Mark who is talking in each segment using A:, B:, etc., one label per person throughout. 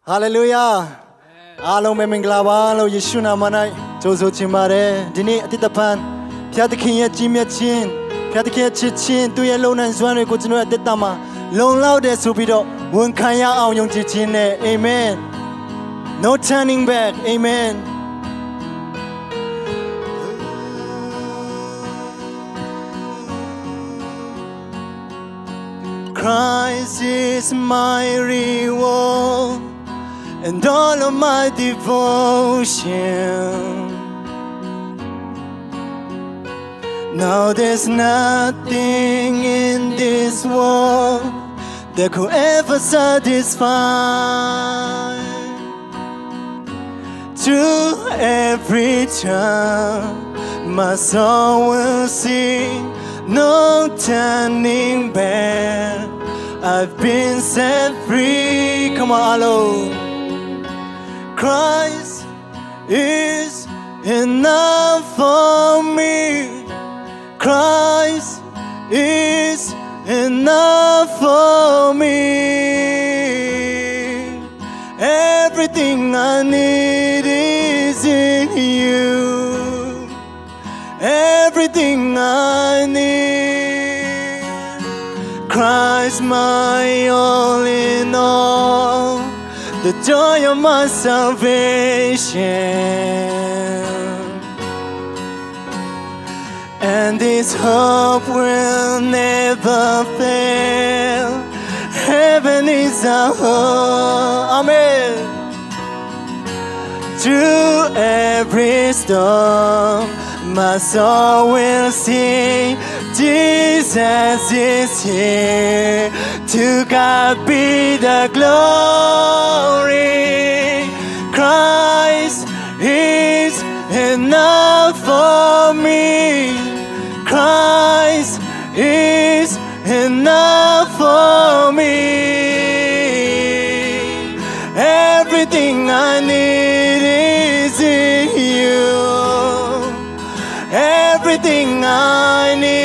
A: Hallelujah. Alo me minglaba lo Yeshu namanai jozo chimare dini atitapan phiatakin ye jimya chin phiatakin ye chichin tu ye long nan zwan ko jino ya teta ma long lao de so pi do won khan ya aung yong chi chin ne amen. No turning back. Amen. Christ is my reward and all of my devotion. Now there's nothing in this world that could ever satisfy. Through every time my soul will sing, no turning back. I've been set free. Come on, hello. Christ is enough for me. Christ is enough for me. Everything I need is in you. Everything I need. Christ, my all in all, the joy of my salvation. And this hope will never fail. Heaven is our home. Amen. Through every storm, my soul will sing, Jesus is here. To God be the glory. Christ is enough for me. Christ is enough for me. Everything I need is in you. Everything I need.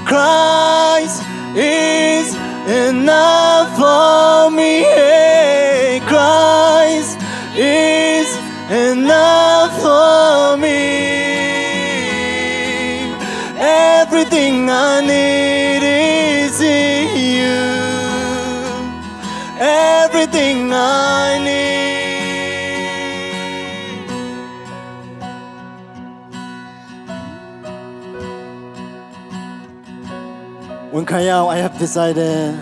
A: Christ is enough for me. Hey, Christ is enough for me. Everything I need is in you. Everything I need. When Kayao, I have decided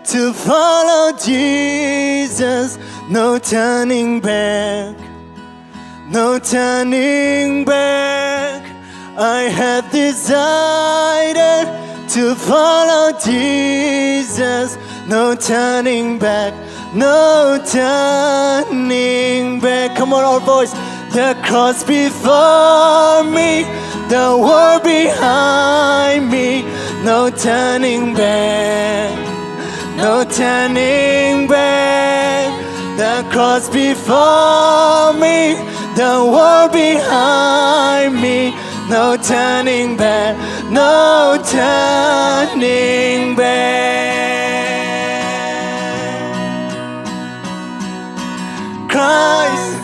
A: to follow Jesus. No turning back. No turning back. I have decided to follow Jesus. No turning back. No turning back. Come on, our voice. The cross before me, the world behind me. No turning back. No turning back. The cross before me, the world behind me. No turning back, no turning back. Christ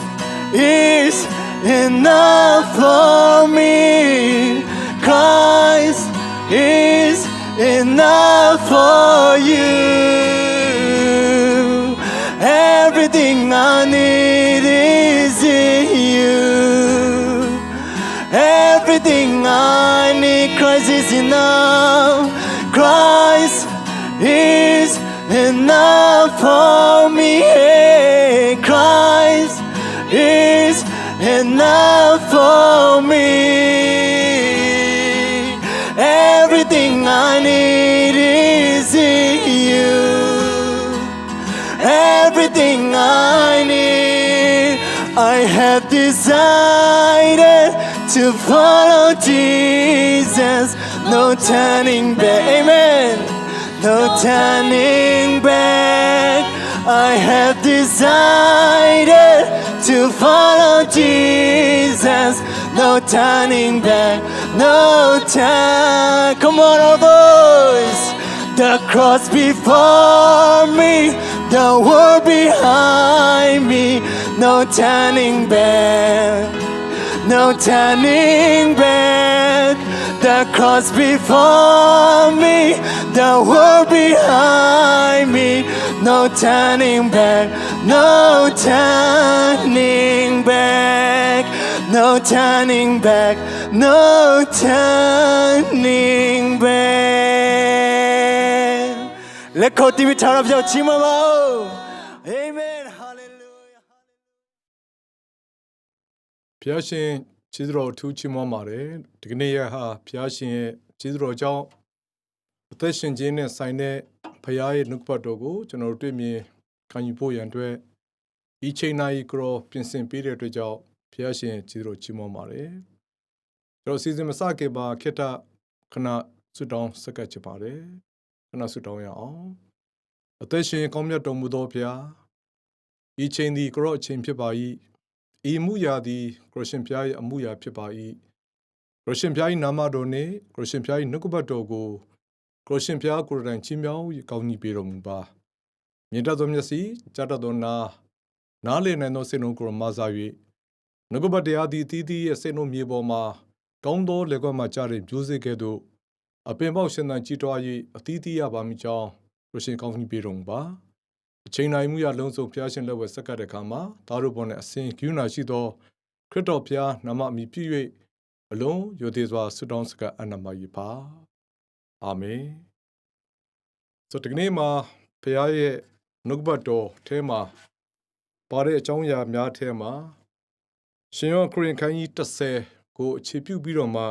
A: is enough for me. Christ is enough for you. Everything I need is in you. Everything I need, Christ is enough. Christ is enough for me. Hey, Christ is enough for me. Everything I need is in you. Everything I need. I have decided to follow Jesus. No turning back. Amen. No turning back. I have decided to follow Jesus. No turning back. No turning. Come on, all boys. The cross before me, the world behind me. No turning back, no turning back. The cross before me, the world behind me. No turning back, no turning back, no turning back, no turning back. Let go to the tower of your chimamo. Amen. Hallelujah.
B: ဘုရားရှင်ကျေးဇူးတော်အထူးချီးမွမ်းပါတယ်ဒီကနေ့ရဟာဘုရားရှင်ရဲ့ကျေးဇူးတော်ကြောင့်အသက်ရှင်ခြင်းနဲ့ဆိုင်တဲ့ဘုရားရဲ့နှုတ်ပတ်တော်ကိုကျွန်တော်တို့တွေ့မြင်ခံယူဖို့ရန်အတွက်ဤချိန်တိုင်းကိုပြင်ဆင်ပေးတဲ့အတွက်ကြောင့်ဘုရားရှင်ကျေးဇူးတော်ချီးမွမ်းပါတယ်ကျွန်တော်စီစဉ်မစခင်ပါခေတ္တခဏဆုတောင်းဆက်ကပ်ချပါတယ်ခဏဆုတောင်းရအောင်အသက်ရှင်ကောင်းမြတ်တော်မူသောဘုရားဤချိန်ဒီကိုအချိန်ဖြစ်ပါ၏ဤမှုရာသည်ကရရှင်ဖျား၏အမှုရာဖြစ်ပါ၏ကရရှင်ဖျား၏နာမတော်နှင့်ကရရှင်ဖျား၏နှုတ်ကပတ်တော်ကိုကရရှင်ဖျားကိုယ်တိုင်ချီးမြှောက်ကောင်းကြီးပေးတော်မူပါမြင့်တတ်သောမျက်စိကြားတတ်သောနားလည်နိုင်သောစိတ်နှလုံးကိုမဆာ၍နှုတ်ကပတ်တရားသည်တည်တည်ရဲ့စိတ်နှလုံးမြေပေါ်မှာကောင်းသောလက်ကွက်မှကြားတဲ့မျိုးစေ့ကဲ့သို့အပင်ပေါက်ရှင်သန်ကြည်တွား၍အသီးသီးရပါမည်ကြောင်းကရရှင်ကောင်းကြီးပေးတော်မူပါအချိန်တိုင်းမှုရလုံးစုံဘုရားရှင်လက်ဝဲဆက်ကပ်တဲ့အခါမှာသားတို့ပေါ်နဲ့အစဉ်ကရုဏာရှိသောခရစ်တော်ဘုရားနာမအမိပြု၍အလုံးယိုသေးစွာဆုတောင်းစကားအနမယပါအာမင်ဆိုတဲ့နေ့မှာဘုရားရဲ့နှုတ်ပတ်တော်ထဲမှာပါတဲ့အကြောင်းအရာများထဲမှာရှင်ယောဟန်ခရစ်ခန်းကြီး30ကိုအခြေပြုပြီးတော့မှ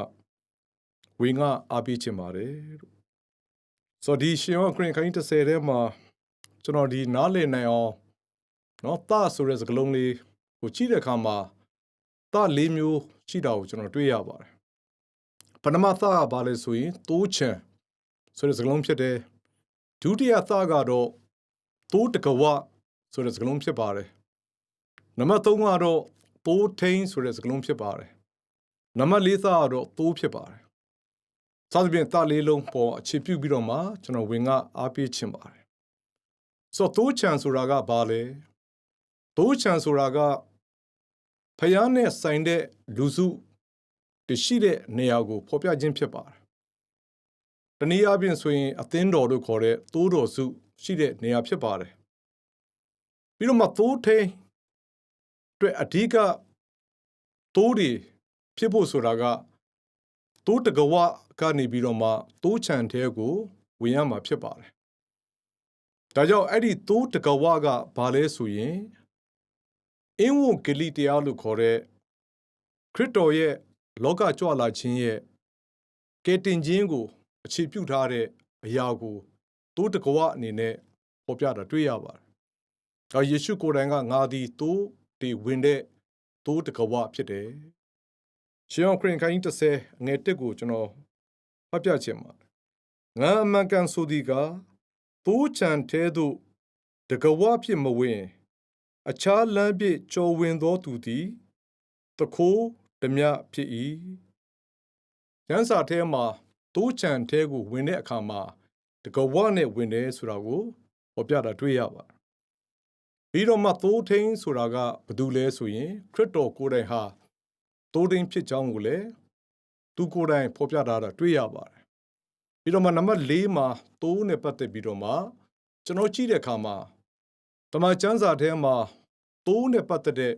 B: ဝင်ကအားပေးခြင်းပါတယ်ဆိုဒီရှင်ယောဟန်ခရစ်ခန်းကြီး30ထဲမှာကျွန်တော်ဒီနားလည်နိုင်အောင်နော်သဆိုတဲ့စကားလုံးလေးကိုကြည့်တဲ့အခါမှာသ၄မျိုးရှိတာကိုကျွန်တော်တွေ့ရပါတယ်ပထမသကဘာလဲဆိုရင်တိုးချံဆိုတဲ့စကားလုံးဖြစ်တယ်ဒုတိယသကတော့တိုးတကဝဆိုတဲ့စကားလုံးဖြစ်ပါတယ်နံပါတ်3ကတော့တိုးထိန်ဆိုတဲ့စကားလုံးဖြစ်ပါတယ်နံပါတ်4သကတော့တိုးဖြစ်ပါတယ်စသဖြင့်သလေးလုံးပေါ်အခြေပြုပြီးတော့မှကျွန်တော်ဝင်ကအားပေးခြင်းပါတယ်ဆိုတော့တိုးချံဆိုတာကဘာလဲတိုးချံဆိုတာကဖယားနဲ့ဆိုင်တဲ့လူစုတရှိတဲ့နေရာကိုဖော်ပြခြင်းဖြစ်ပါတယ်တနည်းအားဖြင့်ဆိုရင်အသင်းတော်တို့ခေါ်တဲ့တိုးတော်စုရှိတဲ့နေရာဖြစ်ပါတယ်ပြီးတော့မှတိုးထိန်အတွက်အဓိကတိုးတွေဖြစ်ဖို့ဆိုတာကတိုးတကဝကနေပြီးတော့မှတိုးချံတဲကိုဝင်ရမှာဖြစ်ပါတယ်ဒါကြောင့်အဲ့ဒီတိုးတကဝကဘာလဲဆိုရင်အင်းဝံဂေလိတရားလို့ခေါ်တဲ့ခရစ်တော်ရဲ့လောကကြွလာခြင်းရဲ့ကယ်တင်ခြင်းကိုအခြေပြုထားတဲ့အရာကိုတိုးတကဝအနေနဲ့ပေါ်ပြတာတွေ့ရပါတယ်။ဒါယေရှုကိုယ်တိုင်ကငါသည်တိုးတွေဝင်တဲ့တိုးတကဝဖြစ်တယ်။ရှင်ယောဟန်ခရစ်ခန်းကြီး30ငယ်1ကိုကျွန်တော်ဖတ်ပြချင်ပါတယ်။ငါအမှန်ကန်ဆိုသည်ကတိုးချံထဲသို့တကဝဖြစ်မဝင်အခြားလမ်းပြကျော်ဝင်သောသူသည်တခိုးဓမြဖြစ်၏ကျမ်းစာထဲမှာတိုးချံထဲကိုဝင်တဲ့အခါမှာတကဝနဲ့ဝင်တယ်ဆိုတာကိုပေါ်ပြတာတွေ့ရပါတယ်ပြီးတော့မှတိုးထိန်ဆိုတာကဘာတူလဲဆိုရင်ခရစ်တော်ကိုယ်တိုင်ဟာတိုးထိန်ဖြစ်ကြောင်းကိုလည်းသူကိုယ်တိုင်ပေါ်ပြတာတွေ့ရပါတယ်ပြီးတော့မှနံပါတ်4မှာတိုးနဲ့ပတ်သက်ပြီးတော့မှကျွန်တော်ကြည့်တဲ့အခါမှာတမန်ကျမ်းစာထဲမှာတိုးနဲ့ပတ်သက်တဲ့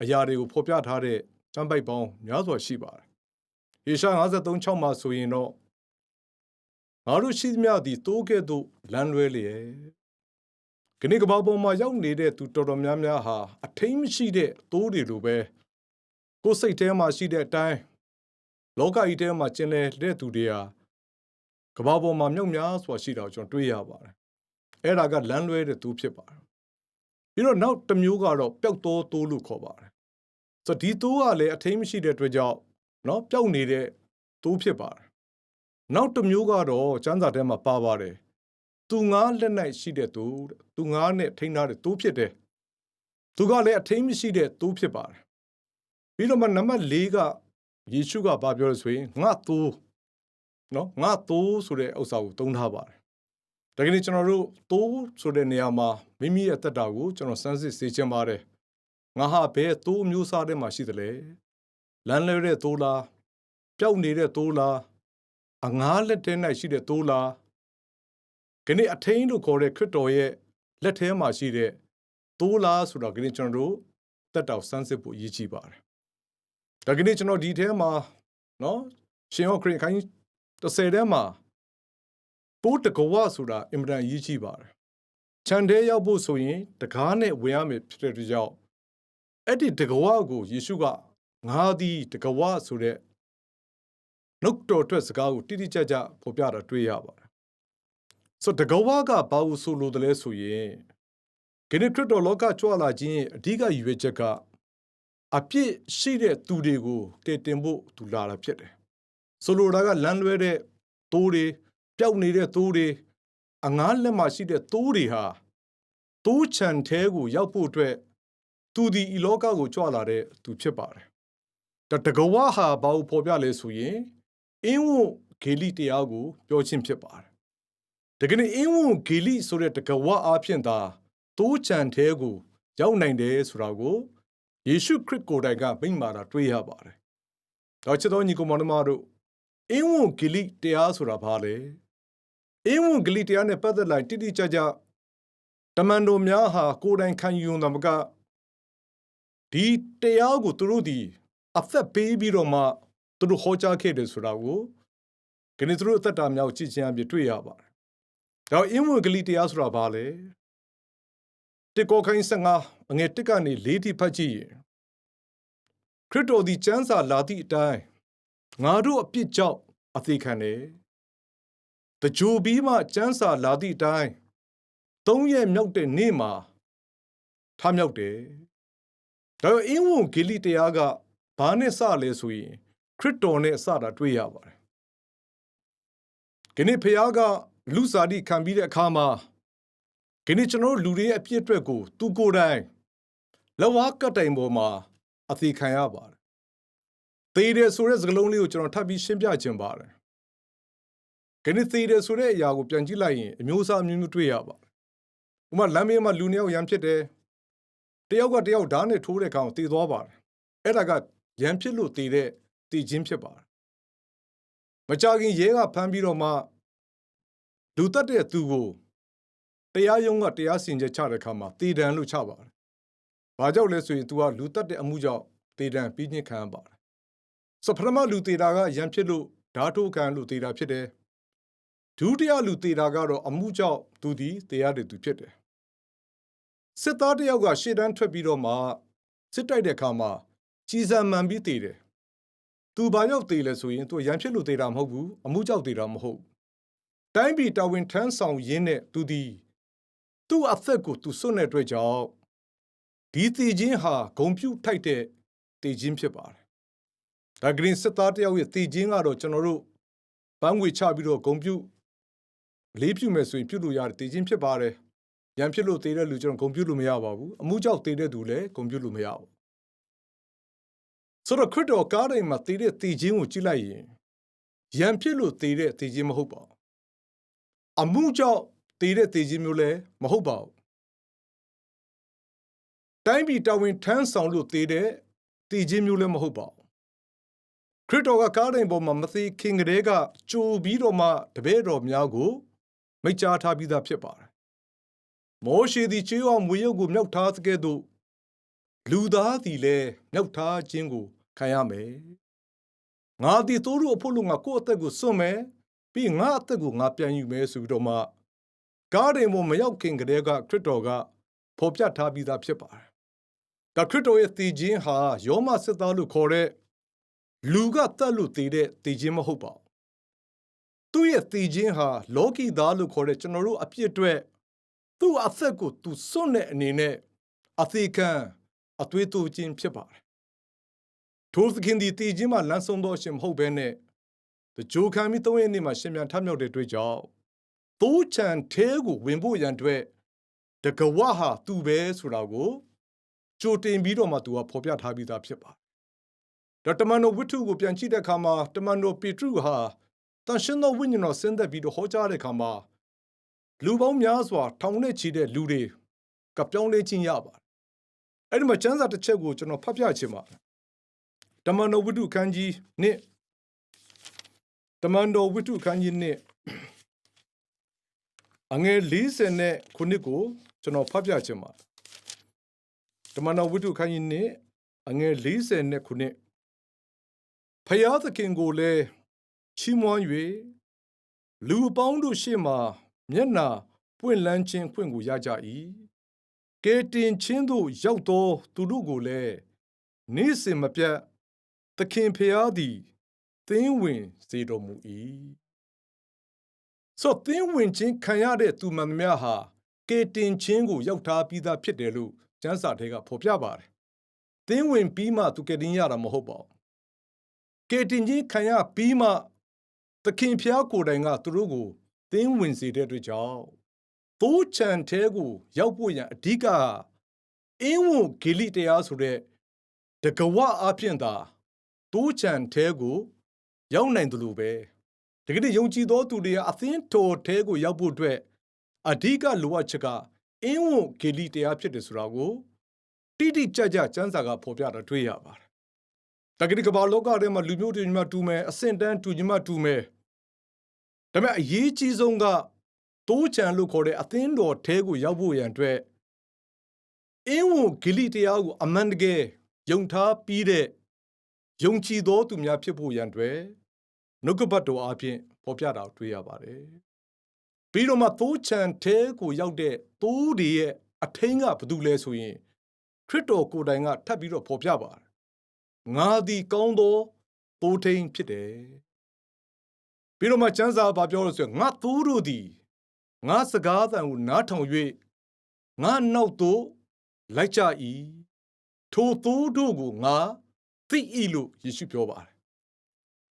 B: အရာတွေကိုဖော်ပြထားတဲ့ကျမ်းပိုက်ပေါင်းများစွာရှိပါတယ်။ယေရှာ53:6မှာဆိုရင်တော့ငါတို့ရှိသမျှသည်တိုးကဲ့သို့လမ်းလွဲလျက်ခဏကမ္ဘာပေါ်မှာရောက်နေတဲ့သူတော်တော်များများဟာအထိမ်းမရှိတဲ့တိုးတွေလိုပဲကိုယ်စိတ်ထဲမှာရှိတဲ့အတိုင်းလောကကြီးထဲမှာကျင်လည်တဲ့သူတွေဟာကမ္ဘာပေါ်မှာမြောက်များစွာရှိတာကိုကျွန်တော်တွေ့ရပါတယ်။အဲ့ဒါကလမ်းလွဲတဲ့သူဖြစ်ပါတယ်။ပြီးတော့နောက်တစ်မျိုးကတော့ပျောက်သောတိုးလို့ခေါ်ပါတယ်။ဆိုတော့ဒီတိုးကလည်းအထိမ်းမရှိတဲ့အတွက်ကြောင့်နော်ပျောက်နေတဲ့တိုးဖြစ်ပါတယ်။နောက်တစ်မျိုးကတော့ကျမ်းစာထဲမှာပါပါတယ်။သူငါလက်၌ရှိတဲ့တိုးတဲ့သူငါနဲ့ထိန်းထားတဲ့တိုးဖြစ်တယ်။သူကလည်းအထိမ်းမရှိတဲ့တိုးဖြစ်ပါတယ်။ပြီးတော့မှနံပါတ်4ကယေရှုကဘာပြောလဲဆိုရင်ငါတိုး နော်ငါသိုးဆိုတဲ့ဥစ္စာကိုသုံးထားပါတယ်ဒါကနေ့ကျွန်တော်တို့သိုးဆိုတဲ့နေရာမှာမိမိရဲ့တက်တာကိုကျွန်တော်စမ်းစစ်စေချင်ပါတယ်ငါဟာဘယ်သိုးမျိုးစားတဲ့မှာရှိတယ်လဲလမ်းလွဲတဲ့သိုးလားပျောက်နေတဲ့သိုးလားအငားလက်ထဲ၌ရှိတဲ့သိုးလားခဏအထင်းလို့ခေါ်တဲ့ခရစ်တော်ရဲ့လက်ထဲမှာရှိတဲ့သိုးလားဆိုတော့ခဏကျွန်တော်တို့တက်တောက်စမ်းစစ်ဖို့ရည်ကြည်ပါတယ်ဒါကနေ့ကျွန်တော်ဒီထဲမှာနော်ရှင်ဟောခရစ်ခိုင်း30ထဲမှာပိုးတကဝဆိုတာအင်မတန်ရည်ကြည်ပါတယ်ခြံထဲရောက်ဖို့ဆိုရင်တကားနဲ့ဝင်ရမယ်ဖြစ်တဲ့ကြောင့်အဲ့ဒီတကဝကိုယေရှုကငါသည်တကဝဆိုတဲ့နှုတ်တော်အတွက်စကားကိုတိတိကျကျဖော်ပြတာတွေ့ရပါတယ်ဆိုတကဝကဘာလို့ဆိုလို့တလဲဆိုရင်ခရစ်တော်လောကကြွလာခြင်းအဓိကရည်ရွယ်ချက်ကအပြစ်ရှိတဲ့သူတွေကိုကယ်တင်ဖို့သူလာတာဖြစ်တယ်ဆိုလိုတာကလမ်းလွဲတဲ့သိုးတွေပျောက်နေတဲ့သိုးတွေအငားလက်မှာရှိတဲ့သိုးတွေဟာသိုးချံထဲကိုရောက်ဖို့အတွက်သူဒီဤလောကကိုကြွလာတဲ့သူဖြစ်ပါတယ်တကဝဟာဘာလို့ဖော်ပြလဲဆိုရင်အင်းဝံဂေလိတရားကိုပြောခြင်းဖြစ်ပါတယ်တကယ်အင်းဝံဂေလိဆိုတဲ့တကဝအားဖြင့်သာသိုးချံထဲကိုရောက်နိုင်တယ်ဆိုတာကိုယေရှုခရစ်ကိုယ်တိုင်ကမိန့်မာတာတွေ့ရပါတယ်တော့ချစ်တော်ညီကိုမောင်နှမတို့အင်းဝံဂေလိတရားဆိုတာဘာလဲအင်းဝံဂေလိတရားနဲ့ပတ်သက်လာတိတိကျကျတမန်တော်များဟာကိုယ်တိုင်ခံယူတော်မကဒီတရားကိုသူတို့ဒီအသက်ပေးပြီးတော့မှသူတို့ဟောကြားခဲ့တယ်ဆိုတာကိုခဏသူတို့အသက်တာများကိုကြည့်ချင်းအပြည့်တွေ့ရပါတယ်တော့အင်းဝံဂေလိတရားဆိုတာဘာလဲတေကိုခိုင်း15အငယ်1ကနေ4ထိဖတ်ကြည့်ရင်ခရစ်တော်သည်ကျမ်းစာလာသည့်အတိုင်းငါတို့အပြစ်ကြောင့်အသေးခံတယ်တကြိုပြီးမှကျမ်းစာလာသည့်အတိုင်း3ရက်မြောက်တဲ့နေ့မှာထမြောက်တယ်ဒါပေမဲ့အင်းဝံဂေလိတရားကဘာနဲ့စလဲဆိုရင်ခရစ်တော်နဲ့စတာတွေ့ရပါတယ်ဒီနေ့ဖခင်ကလူစားတိခံပြီးတဲ့အခါမှာဒီနေ့ကျွန်တော်လူတွေရဲ့အပြစ်အတွက်ကိုသူကိုယ်တိုင်လက်ဝါးကတိုင်ပေါ်မှာအသေးခံရပါတယ်သေတယ်ဆိုတဲ့စကားလုံးလေးကိုကျွန်တော်ထပ်ပြီးရှင်းပြခြင်းပါတယ်ဒီနေ့သေတယ်ဆိုတဲ့အရာကိုပြန်ကြည့်လိုက်ရင်အမျိုးအစားအမျိုးမျိုးတွေ့ရပါတယ်ဥပမာလမ်းမေးမှာလူနှစ်ယောက်ရန်ဖြစ်တယ်တယောက်ကတယောက်ဓာတ်နဲ့ထိုးတဲ့ကောင်သေသွားပါတယ်အဲ့ဒါကရန်ဖြစ်လို့သေတဲ့သေခြင်းဖြစ်ပါတယ်မကြခင်ရဲကဖမ်းပြီးတော့မှလူတက်တဲ့သူကိုတရားရုံးကတရားစီရင်ချက်ချတဲ့အခါမှာသေဒဏ်လို့ချပါတယ်။ဘာကြောင့်လဲဆိုရင် तू ကလူတက်တဲ့အမှုကြောင့်သေဒဏ်ပြီးညှင်းခံရပါတယ်။ဆိုပထမလူသေတာကရန်ဖြစ်လို့ဓာတ်ထိုးခံလို့သေတာဖြစ်တယ်။ဒုတိယလူသေတာကတော့အမှုကြောင့်သူဒီသေရတဲ့သူဖြစ်တယ်။စစ်သားတယောက်ကရှေ့တန်းထွက်ပြီးတော့မှစစ်တိုက်တဲ့အခါမှာကြီးစံမှန်ပြီးသေတယ်။ तू ဘာကြောင့်သေလဲဆိုရင် तू ရန်ဖြစ်လို့သေတာမဟုတ်ဘူး။အမှုကြောင့်သေတာမဟုတ်ဘူး။တိုင်းပြည်တာဝန်ထမ်းဆောင်ရင်းနဲ့သူဒီသူ့အသက်ကိုသူစွန့်တဲ့အတွက်ကြောင့်ဒီသေခြင်းဟာဂုံပြုတ်ထိုက်တဲ့သေခြင်းဖြစ်ပါတယ်။ဒါဂရင်းစစ်သားတယောက်ရဲ့သေခြင်းကတော့ကျွန်တော်တို့ပန်းငွေချပြီးတော့ဂုံပြုတ်လေးပြုမယ်ဆိုရင်ပြုတ်လို့ရတဲ့သေခြင်းဖြစ်ပါတယ်။ရန်ဖြစ်လို့သေတဲ့လူကျွန်တော်ဂုံပြုတ်လို့မရပါဘူး။အမှုကြောင့်သေတဲ့သူလည်းဂုံပြုတ်လို့မရဘူး။ဆိုတော့ခရစ်တော်ကားတိုင်းမှာသေတဲ့သေခြင်းကိုကြည့်လိုက်ရင်ရန်ဖြစ်လို့သေတဲ့သေခြင်းမဟုတ်ပါဘူး။အမှုကြောင့်သေတဲ့သေခြင်းမျိုးလည်းမဟုတ်ပါဘူးတိုင်းပြည်တာဝန်ထမ်းဆောင်လို့သေတဲ့သေခြင်းမျိုးလည်းမဟုတ်ပါဘူးခရစ်တော်ကကားတိုင်းပေါ်မှာမသေခင်ကလေးကကြိုပြီးတော့မှတပည့်တော်များကိုမိန့်ကြားထားပြီးသားဖြစ်ပါတယ်မောရှေသည်ခြေအောင်မွေရုပ်ကိုမြောက်ထားသကဲ့သို့လူသားသည်လည်းမြောက်ထားခြင်းကိုခံရမယ်ငါသည်တို့တို့အဖို့လို့ငါကိုယ့်အသက်ကိုစွန့်မယ်ပြီးငါအသက်ကိုငါပြန်ယူမယ်ဆိုပြီးတော့မှကားရင်မရောက်ခင်ကတည်းကခရစ်တော်ကဖော်ပြထားပြီးသားဖြစ်ပါတယ်။ဒါခရစ်တော်ရဲ့သေခြင်းဟာယောမစစ်သားလို့ခေါ်တဲ့လူကတတ်လို့သေတဲ့သေခြင်းမဟုတ်ပါဘူး။သူ့ရဲ့သေခြင်းဟာလောကီသားလို့ခေါ်တဲ့ကျွန်တော်တို့အပြစ်အတွက်သူ့အသက်ကိုသူစွန့်တဲ့အနေနဲ့အသေးခံအသွေးသွခြင်းဖြစ်ပါတယ်။ထိုသခင်ဒီသေခြင်းမှာလမ်းဆုံးသောရှင်မဟုတ်ဘဲနဲ့တကြိုခံပြီး3ရက်နေ့မှာရှင်ပြန်ထမြောက်တဲ့တွေ့ကြောင့်သိုးချံထဲကိုဝင်ဖို့ရန်အတွက်တကဝဟာသူပဲဆိုတာကိုကြိုတင်ပြီးတော့မှသူကဖော်ပြထားပြီးသားဖြစ်ပါတယ်။ဒါတမန်တော်ဝိတ္ထုကိုပြန်ကြည့်တဲ့အခါမှာတမန်တော်ပေတရုဟာ တန်ရှင်းသောဝိညာဉ်တော်ဆင်းသက်ပြီးတော့ဟောကြားတဲ့အခါမှာလူပေါင်းများစွာထောင်နဲ့ချီတဲ့လူတွေကပြောင်းလဲခြင်းရပါတယ်အဲ့ဒီမှာကျမ်းစာတစ်ချက်ကိုကျွန်တော်ဖတ်ပြချင်ပါတယ်တမန်တော်ဝိတုခန်းကြီးနဲ့တမန်တော်ဝိတုခန်းကြီးနဲ့အငယ်40နဲ့ခုနှစ်ကိုကျွန်တော်ဖတ်ပြချင်ပါတယ်တမန်တော်ဝိတုခန်းကြီးနဲ့အငယ်40နဲ့ခုနှစ်ဖယားသခင်ကိုလည်းချီးမွမ်း၍လူအပေါင်းတို့ရှေ့မှာမျက်နာပွင့်လန်းခြင်းခွင့်ကိုရကြ၏ကဲတင်ချင်းတို့ရောက်သောသူတို့ကိုလည်းနေ့စဉ်မပြတ်သခင်ဖယားသည်သင်းဝင်စေတော်မူ၏ဆိုသင်းဝင်ခြင်းခံရတဲ့သူမှန်သမျှဟာကဲတင်ချင်းကိုရောက်ထားပြီးသားဖြစ်တယ်လို့ကျမ်းစာထဲကဖော်ပြပါတယ်သင်းဝင်ပြီးမှသူကဲတင်ရတာမဟုတ်ပါဘူးကဲတင်ချင်းခံရပြီးမှသခင်ဖျားကိုယ်တိုင်ကသူတို့ကိုသင်းဝင်စေတဲ့အတွက်ကြောင့်သိုးချံထဲကိုရောက်ဖို့ရန်အဓိကအင်းဝန်ဂေလိတရားဆိုတဲ့တကဝအဖြစ်သာသိုးချံထဲကိုရောက်နိုင်တယ်လို့ပဲတကယ်ယုံကြည်သောသူတွေကအသင်းတော်ထဲကိုရောက်ဖို့အတွက်အဓိကလိုအပ်ချက်ကအင်းဝန်ဂေလိတရားဖြစ်တယ်ဆိုတာကိုတိတိကျကျကျမ်းစာကဖော်ပြတာတွေ့ရပါတယ်တကယ်ကမ္ဘာလောကထဲမှာလူမျိုးတွေညီမတူမယ်အဆင့်တန်းတူညီမတူမယ်ဒါပေမဲ့အရေးကြီးဆုံးကတိုးချံလို့ခေါ်တဲ့အသင်းတော်ထဲကိုရောက်ဖို့ရန်အတွက်အင်းဝန်ဂေလိတရားကိုအမှန်တကယ်ယုံထားပြီးတဲ့ယုံကြည်သောသူများဖြစ်ဖို့ရန်အတွက်နှုတ်ကပတ်တော်အပြင်ဖော်ပြတာတွေ့ရပါတယ်ပြီးတော့မှတိုးချံထဲကိုရောက်တဲ့သိုးတွေရဲ့အထင်းကဘာတူလဲဆိုရင်ခရစ်တော်ကိုယ်တိုင်ကထပ်ပြီးတော့ဖော်ပြပါတယ်ငါသည်ကောင်းသောသိုးထင်းဖြစ်တယ်ပြီးတော့မှကျမ်းစာဘာပြောလို့ဆိုရင်ငါသိုးတို့သည်ငါစကားသံကိုနားထောင်၍ငါနောက်သို့လိုက်ကြ၏ထိုသိုးတို့ကိုငါသိ၏လို့ယေရှုပြောပါတယ်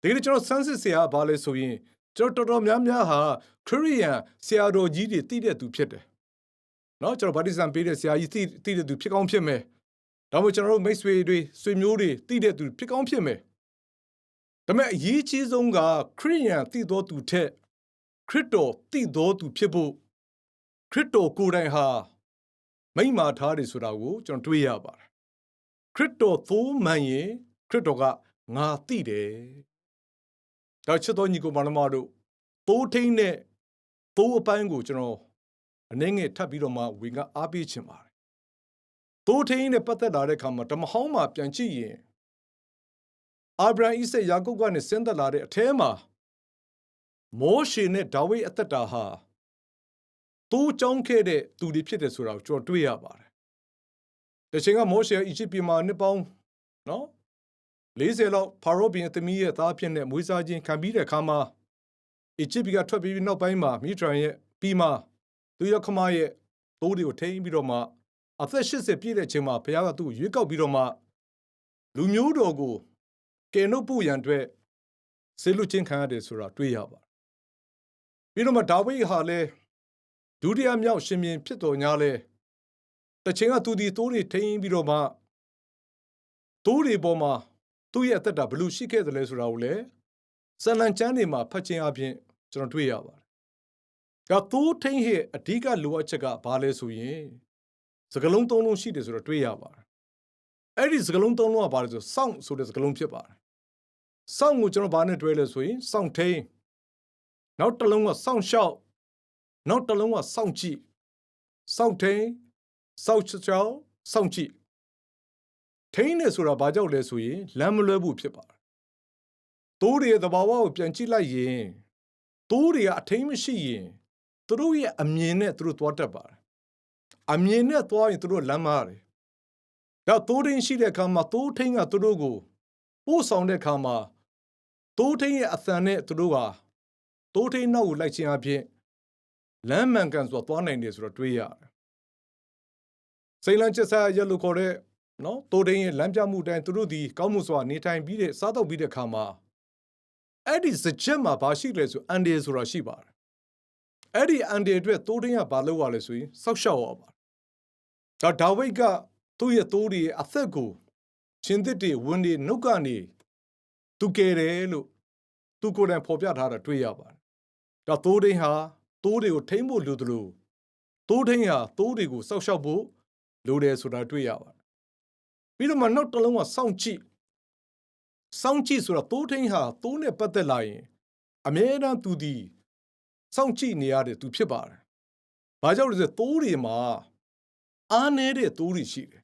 B: ဒီနေ့ကျွန်တော်ဆန်းစစ်ဆရာဘာလဲဆိုရင်ကျွန်တော်တော်များများဟာခရစ်ယာန်ဆရာတော်ကြီးတွေသိတဲ့သူဖြစ်တယ်နော်ကျွန်တော်ဗတ္တိဇံပေးတဲ့ဆရာကြီးသိတဲ့သူဖြစ်ကောင်းဖြစ်မယ်ဒါမှမဟုတ်ကျွန်တော်တို့မိတ်ဆွေတွေဆွေမျိုးတွေသိတဲ့သူဖြစ်ကောင်းဖြစ်မယ်ဒါပေမဲ့အရေးကြီးဆုံးကခရစ်ယာန်သိတော်သူထက်ခရစ်တော်သိတော်သူဖြစ်ဖို့ခရစ်တော်ကိုယ်တိုင်ဟာမိန့်မာထားတယ်ဆိုတာကိုကျွန်တော်တွေ့ရပါတယ်ခရစ်တော်သိုးမှန်ရင်ခရစ်တော်ကငါသိတယ်ဒါချစ်တော်ညီကိုမနမတို့သိုးထိန်နဲ့သိုးအပိုင်းကိုကျွန်တော်အနေငယ်ထပ်ပြီးတော့မှဝင်ကအားပေးခြင်းပါတယ်သိုးထိန်နဲ့ပတ်သက်လာတဲ့အခါမှာဓမ္မဟောင်းမှာပြန်ကြည့်ရင်အာဗြဟံဣဆက်ယာကုပ်ကနေဆင်းသက်လာတဲ့အထဲမှာမောရှေနဲ့ဒါဝိဒ်အသက်တာဟာသိုးကြောင်းခဲ့တဲ့သူတွေဖြစ်တယ်ဆိုတာကိုကျွန်တော်တွေ့ရပါတယ်တချိန်ကမောရှေအီဂျစ်ပြည်မှာနှစ်ပေါင်းနော်40လောက်ဖာရောဘုရင်သမီးရဲ့သားဖြစ်တဲ့မွေးစားခြင်းခံပြီးတဲ့အခါမှာအီဂျစ်ပြည်ကထွက်ပြီးနောက်ပိုင်းမှာမိဒရန်ရဲ့ပြီးမှသူရခမရဲ့သိုးတွေကိုထိန်းပြီးတော့မှအသက်80ပြည့်တဲ့အချိန်မှာဘုရားကသူ့ကိုရွေးကောက်ပြီးတော့မှလူမျိုးတော်ကိုကယ်နှုတ်ဖို့ရန်အတွက်ဆေလွတ်ခြင်းခံရတယ်ဆိုတာတွေ့ရပါတယ်ပြီးတော့မှဒါဝိဒ်ဟာလည်းဒုတိယမြောက်ရှင်ဘုရင်ဖြစ်တော်ညာလဲတချိန်ကသူဒီသိုးတွေထိန်းပြီးတော့မှသိုးတွေပေါ်မှာသူ့ရဲ့အသက်တာဘယ်လိုရှိခဲ့သလဲဆိုတာကိုလည်းဇာလံကျမ်းတွေမှာဖတ်ခြင်းအပြင်ကျွန်တော်တွေ့ရပါတယ်။ဒါသိုးထိန်းရဲ့အဓိကလိုအပ်ချက်ကဘာလဲဆိုရင်စကလုံးသုံးလုံးရှိတယ်ဆိုတော့တွေ့ရပါတယ်။အဲ့ဒီစကလုံးသုံးလုံးကဘာလဲဆိုစောင့်ဆိုတဲ့စကလုံးဖြစ်ပါတယ်။စောင့်ကိုကျွန်တော်ဘာနဲ့တွဲလဲဆိုရင်စောင့်ထိန်းနောက်တစ်လုံးကစောင့်ရှောက်နောက်တစ်လုံးကစောင့်ကြည့်စောင့်ထိန်းစောင့်ချောက်စောင့်ကြည့်ထိန်းနေဆိုတာဘာကြောင့်လဲဆိုရင်လမ်းမလွဲဖို့ဖြစ်ပါတယ်သိုးတွေရဲ့သဘာဝကိုပြန်ကြည့်လိုက်ရင်သိုးတွေကအထိန်းမရှိရင်သူတို့ရဲ့အမြင်နဲ့သူတို့သွားတတ်ပါတယ်အမြင်နဲ့သွားရင်သူတို့လမ်းမားတယ်ဒါသိုးထိန်းရှိတဲ့အခါမှာသိုးထိန်းကသူတို့ကိုပို့ဆောင်တဲ့အခါမှာသိုးထိန်းရဲ့အသံနဲ့သူတို့ဟာသိုးထိန်းနောက်ကိုလိုက်ခြင်းအပြင်လမ်းမှန်ကန်စွာသွားနိုင်တယ်ဆိုတော့တွေးရတယ်စိတ်လန်းချက်စားရလို့ခေါ်တဲ့နော်သိုးထိန်းရဲ့လမ်းပြမှုတိုင်းသူတို့ဒီကောင်းမှုစွာနေထိုင်ပြီးတဲ့စားတော့ပြီးတဲ့အခါမှာအဲ့ဒီစကြက်မှာဘာရှိလဲဆိုအန်ဒီဆိုတာရှိပါတယ်အဲ့ဒီအန်ဒီအတွက်သိုးထိန်းကဘာလုပ်ရလဲဆိုရင်စောက်ရှောက်ရပါတယ်ဒါဝိဒ်ကသူ့ရဲ့သိုးတွေအသက်ကိုရှင်သစ်တွေဝင်တွေနှုတ်ကနေသူကယ်တယ်လို့ သူကိုယ်တိုင်ဖော်ပြထားတာတွေ့ရပါတယ်။ဒါသိုးထိန်ဟာသိုးတွေကိုထိန်းဖို့လိုသလိုသိုးထိန်ဟာသိုးတွေကိုစောက်ရှောက်ဖို့လိုတယ်ဆိုတာတွေ့ရပါတယ်။ပြီးတော့မှနောက်တစ်လုံးကစောင့်ကြည့်ဆိုတာသိုးထိန်ဟာသိုးနဲ့ပတ်သက်လာရင်အမြဲတမ်းသူဒီစောင့်ကြည့်နေရတဲ့သူဖြစ်ပါတယ်။ဘာကြောင့်လဲဆိုသိုးတွေမှာအားနည်းတဲ့သိုးတွေရှိတယ်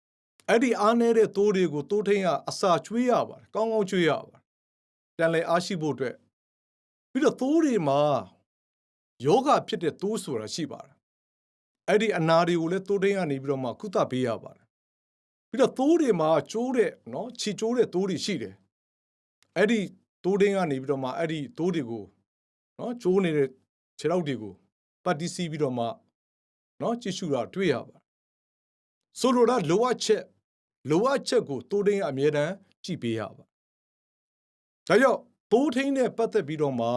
B: ။အဲ့ဒီအားနည်းတဲ့သိုးတွေကိုသိုးထိန်ကအစာကျွေးရပါတယ်။ကောင်းကောင်းကျွေးရပါတယ်။တန်လည်အားရှိဖို့အတွက်ပြီးတော့သိုးတွေမှာယောဂဖြစ်တဲ့သိုးဆိုတာရှိပါတယ်။အဲ့ဒီအနာတွေကိုလည်းသိုးထိန်ကနေပြီးတော့မှကုသပေးရပါတယ်။ပြီးတော့သိုးတွေမှာကျိုးတဲ့နော်ခြေကျိုးတဲ့သိုးတွေရှိတယ်။အဲ့ဒီသိုးထိန်ကနေပြီးတော့မှအဲ့ဒီသိုးတွေကိုနော်ကျိုးနေတဲ့ခြေထောက်တွေကိုပတ်တီးစီးပြီးတော့မှနော်ကြည့်ရှုတာတွေ့ရပါတယ်။ဆိုလိုတာလိုအပ်ချက်ကိုသိုးထိန်အမြဲတမ်းကြည့်ပေးရပါတယ်။ဒါကြောင့်သိုးထိန်နဲ့ပတ်သက်ပြီးတော့မှ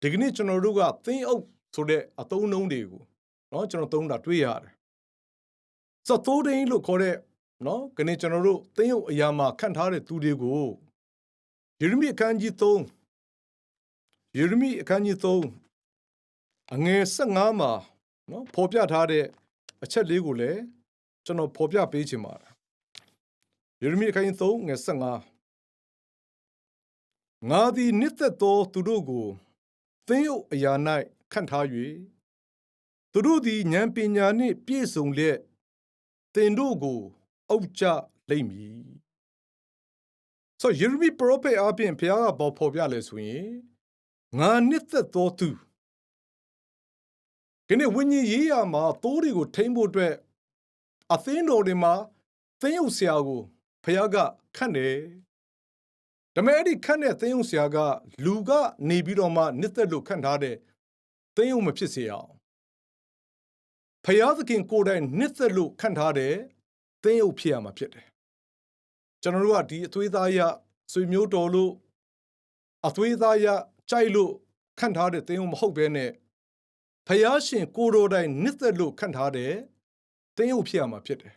B: ဒီကနေ့ကျွန်တော်တို့ကသင်းအုပ်ဆိုတဲ့အသုံးအနှုန်းတွေကိုနော်ကျွန်တော်သုံးတာတွေ့ရတယ်။ဆိုသိုးထိန်လို့ခေါ်တဲ့နော်ကနေ့ကျွန်တော်တို့သင်းအုပ်အရာမှာခန့်ထားတဲ့သူတွေကိုယေရမိအခန်းကြီး3အငယ်15မှာနော်ဖော်ပြထားတဲ့အချက်လေးကိုလည်းကျွန်တော်ဖော်ပြပေးချင်ပါတယ်။ယေရမိအခန်းကြီး3ငယ်15ငါသည်နှစ်သက်သောသူတို့ကိုသင်းအုပ်အရာ၌ခန့်ထား၍သူတို့သည်ဉာဏ်ပညာနှင့်ပြည့်စုံလျက်သင်တို့ကိုအုပ်ကြလိမ့်မည်။ဆိုယေရမိပရောဖက်အပြင်ဘုရားကပေါ်ဖော်ပြလဲဆိုရင်ငါနှစ်သက်သောသူဒီနေ့ဝိညာဉ်ရေးရာမှာသိုးတွေကိုထိန်းဖို့အတွက်အသင်းတော်တွေမှာသင်းအုပ်ဆရာကိုဘုရားကခန့်တယ်။ဒါပေမဲ့အဲ့ဒီခန့်တဲ့သင်းအုပ်ဆရာကလူကနေပြီးတော့မှနှစ်သက်လို့ခန့်ထားတဲ့သင်းအုပ်မဖြစ်စေအောင်ဘုရားသခင်ကိုယ်တိုင်နှစ်သက်လို့ခန့်ထားတဲ့သင်းအုပ်ဖြစ်ရမှာဖြစ်တယ်။ကျွန်တော်တို့ကဒီအသွေးသားရဆွေမျိုးတော်လို့အသွေးသားရကြိုက်လို့ခန့်ထားတဲ့သင်းအုပ်မဟုတ်ဘဲနဲ့ဘုရားရှင်ကိုယ်တော်တိုင်နှစ်သက်လို့ခန့်ထားတဲ့သင်းအုပ်ဖြစ်ရမှာဖြစ်တယ်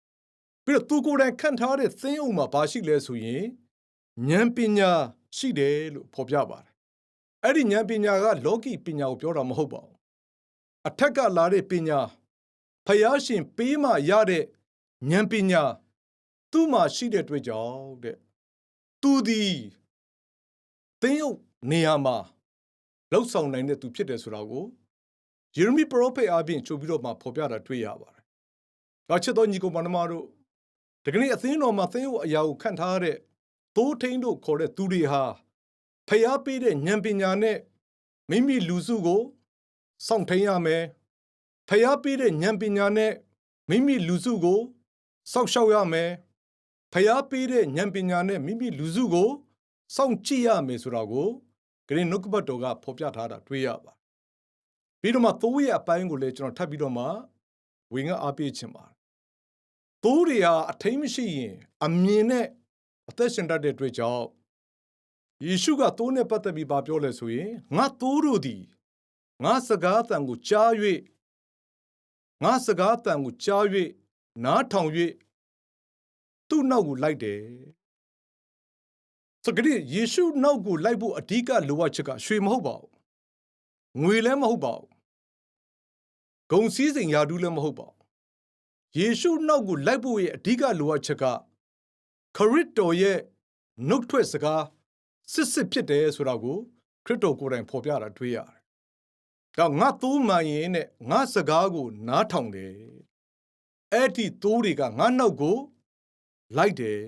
B: ။ပြီးတော့သူကိုယ်တိုင်ခန့်ထားတဲ့သင်းအုပ်မှာဘာရှိလဲဆိုရင်ဉာဏ်ပညာရှိတယ်လို့ဖော်ပြပါတယ်။အဲ့ဒီဉာဏ်ပညာကလောကီပညာကိုပြောတာမဟုတ်ပါဘူး။အထက်ကလာတဲ့ပညာဘုရားရှင်ပေးမှရတဲ့ဉာဏ်ပညာသူ့မှာရှိတဲ့အတွက်ကြောင့်တဲ့သူသည်သင်းအုပ်နေရာမှာလောက်ဆောင်နိုင်တဲ့သူဖြစ်တယ်ဆိုတာကိုယေရမိပရောဖက်အပြင်ချုပ်ပြီးတော့မှဖော်ပြတာတွေ့ရပါတယ်။ဒါချစ်တော်ညီကောင်မတို့ဒီကနေ့အသင်းတော်မှာသင်းအုပ်အရာကိုခန့်ထားတဲ့သိုးထိန်တို့ခေါ်တဲ့သူတွေဟာဖျားပေးတဲ့ဉာဏ်ပညာနဲ့မိမိလူစုကိုစောင့်ထိန်ရမယ်။ဖျားပေးတဲ့ဉာဏ်ပညာနဲ့မိမိလူစုကိုစောင့်ရှောက်ရမယ်။ဖျားပေးတဲ့ဉာဏ်ပညာနဲ့မိမိလူစုကိုစောင့်ကြည့်ရမယ်ဆိုတာကိုဂရင်းနှုတ်ကပတ်တော်ကဖော်ပြထားတာတွေ့ရပါတယ်။ပြီးတော့မှသိုးရဲ့အပိုင်းကိုလည်းကျွန်တော်ထပ်ပြီးတော့မှဝင်ငါအားပေးခြင်းပါတယ်။သိုးတွေဟာအထိန်မရှိရင်အမြင်နဲ့အသက်ရှင်တတ်တဲ့အတွက်ကြောင့်ယေရှုကသိုးနဲ့ပတ်သက်ပြီးပြောလဲဆိုရင်ငါသိုးတို့သည်ငါစကားအသံကိုကြား၍နားထောင်၍သူ့နောက်ကိုလိုက်တယ်။ဆိုကြတဲ့ယေရှုနောက်ကိုလိုက်ဖို့အဓိကလိုအပ်ချက်ကရွှေမဟုတ်ပါဘူး။ငွေလည်းမဟုတ်ပါဘူး။ဂုဏ်စည်းစိမ်ရာထူးလည်းမဟုတ်ပါဘူး။ယေရှုနောက်ကိုလိုက်ဖို့ရဲ့အဓိကလိုအပ်ချက်ကခရစ်တော်ရဲ့နှုတ်ထွက်စကားစစ်ဖြစ်တယ်ဆိုတာကိုခရစ်တော်ကိုယ်တိုင်ဖော်ပြတာတွေ့ရတယ်။ဒါငါသိုးမှန်ရင်နဲ့ငါစကားကိုနားထောင်တယ်။အဲ့ဒီသိုးတွေကငါနောက်ကိုလိုက်တယ်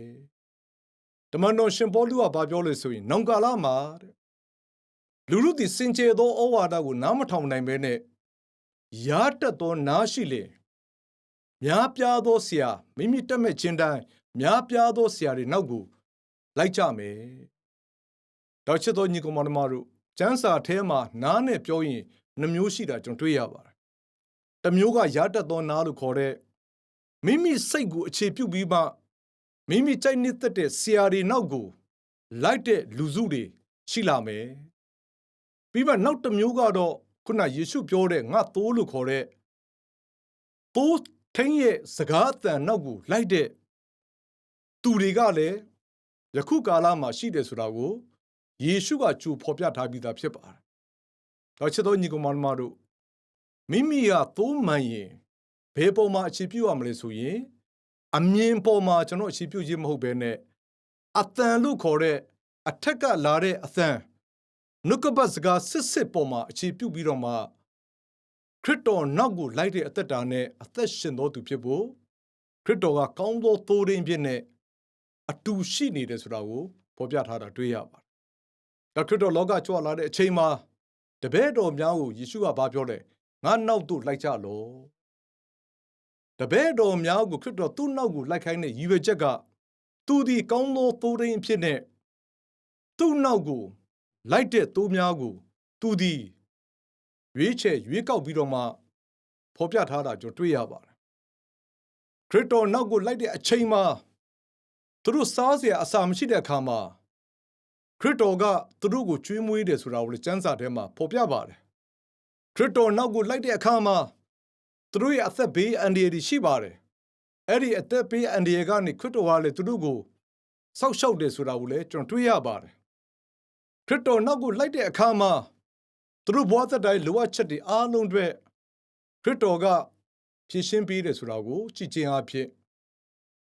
B: ။တမန်တော်ရှင်ပေါလုကပြောလို့ဆိုရင်နောင်ကာလမှာလူလူသည်စင်ကြယ်သောဩဝါဒကိုနားမထောင်နိုင်ဘဲနဲ့ရားတက်သောနားရှိလေများပြားသောဆရာမိမိတက်မဲ့ခြင်းတိုင်းများပြားသောဆရာတွေနောက်ကိုလိုက်ကြမယ်။တော့ချစ်တော်ညီကောင်မတို့ကျမ်းစာထဲမှာနားနဲ့ပြောရင်နှမျိုးရှိတာကျွန်တော်တွေ့ရပါတယ်။တစ်မျိုးကရားတက်သောနားလို့ခေါ်တဲ့မိမိစိတ်ကိုအခြေပြုပြီးမှမိမိကြိုက်နှစ်သက်ဆရာတွေနောက်ကိုလိုက်တဲ့လူစုတွေရှိလာမယ်။ပြီးမှနောက်တစ်မျိုးကတော့ခုနယေရှုပြောတဲ့ငါသိုးလို့ခေါ်တဲ့သိုးထိန်ရဲ့စကားအသံနောက်ကိုလိုက်တဲ့သူတွေကလည်းယခုကာလမှာရှိတယ်ဆိုတာကို ယေရှုကကြိုဖော်ပြထားပြီးသားဖြစ်ပါတယ်။တော့ချစ်တော်ညီကောင်မတို့မိမိကသိုးမှန်ရင်ဘယ်ပေါ်မှာအခြေပြုရမလဲဆိုရင်အမြင်ပေါ်မှာကျွန်တော်အခြေပြုခြင်းမဟုတ်ဘဲနဲ့အသံလို့ခေါ်တဲ့အထက်ကလာတဲ့အသံနှုတ်ကပတ်စကားစစ်ပေါ်မှာအခြေပြုပြီးတော့မှခရစ်တော်နောက်ကိုလိုက်တဲ့အသက်တာနဲ့အသက်ရှင်တော်သူဖြစ်ဖို့ခရစ်တော်ကကောင်းသောသိုးရင်းဖြစ်နဲ့အတူရှိနေတယ်ဆိုတာကိုဖော်ပြထားတာတွေ့ရပါတယ်။ဒါခရစ်တော်လောကကြွလာတဲ့အချိန်မှာတပည့်တော်များကိုယေရှုကဘာပြောလဲငါနောက်သို့လိုက်ကြလော့။တပည့်တော်များကိုခရစ်တော်သူ့နောက်ကိုလိုက်ခိုင်းတဲ့ရည်ရွယ်ချက်ကသူဒီကောင်းသောသိုးရင်းဖြစ်နဲ့သူ့နောက်ကိုလိုက်တဲ့သိုးများကိုသူဒီရွေးကောက်ပြီးတော့မှဖော်ပြထားတာကျွန်တော်တွေ့ရပါတယ်ခရစ်တော်နောက်ကိုလိုက်တဲ့အချိန်မှာသူတို့စားစရာအစာမရှိတဲ့အခါမှာခရစ်တော်ကသူတို့ကိုကျွေးမွေးတယ်ဆိုတာကိုလည်းကျမ်းစာထဲမှာဖော်ပြပါတယ်ခရစ်တော်နောက်ကိုလိုက်တဲ့အခါမှာသူတို့ရဲ့အသက်ဘေးအန္တရာယ်တွေရှိပါတယ်အဲ့ဒီအသက်ဘေးအန္တရာယ်ကနေခရစ်တော်ကလည်းသူတို့ကိုစောက်ရှောက်တယ်ဆိုတာကိုလည်းကျွန်တော်တွေ့ရပါတယ်ခရစ်တော်နောက်ကိုလိုက်တဲ့အခါမှာသူတို့ဘဝသက်တိုင်းလိုအပ်ချက်တွေအားလုံးတွေခရစ်တော်ကဖြည့်ရှင်းပေးတယ်ဆိုတာကိုကြည်ချင်းအဖြစ်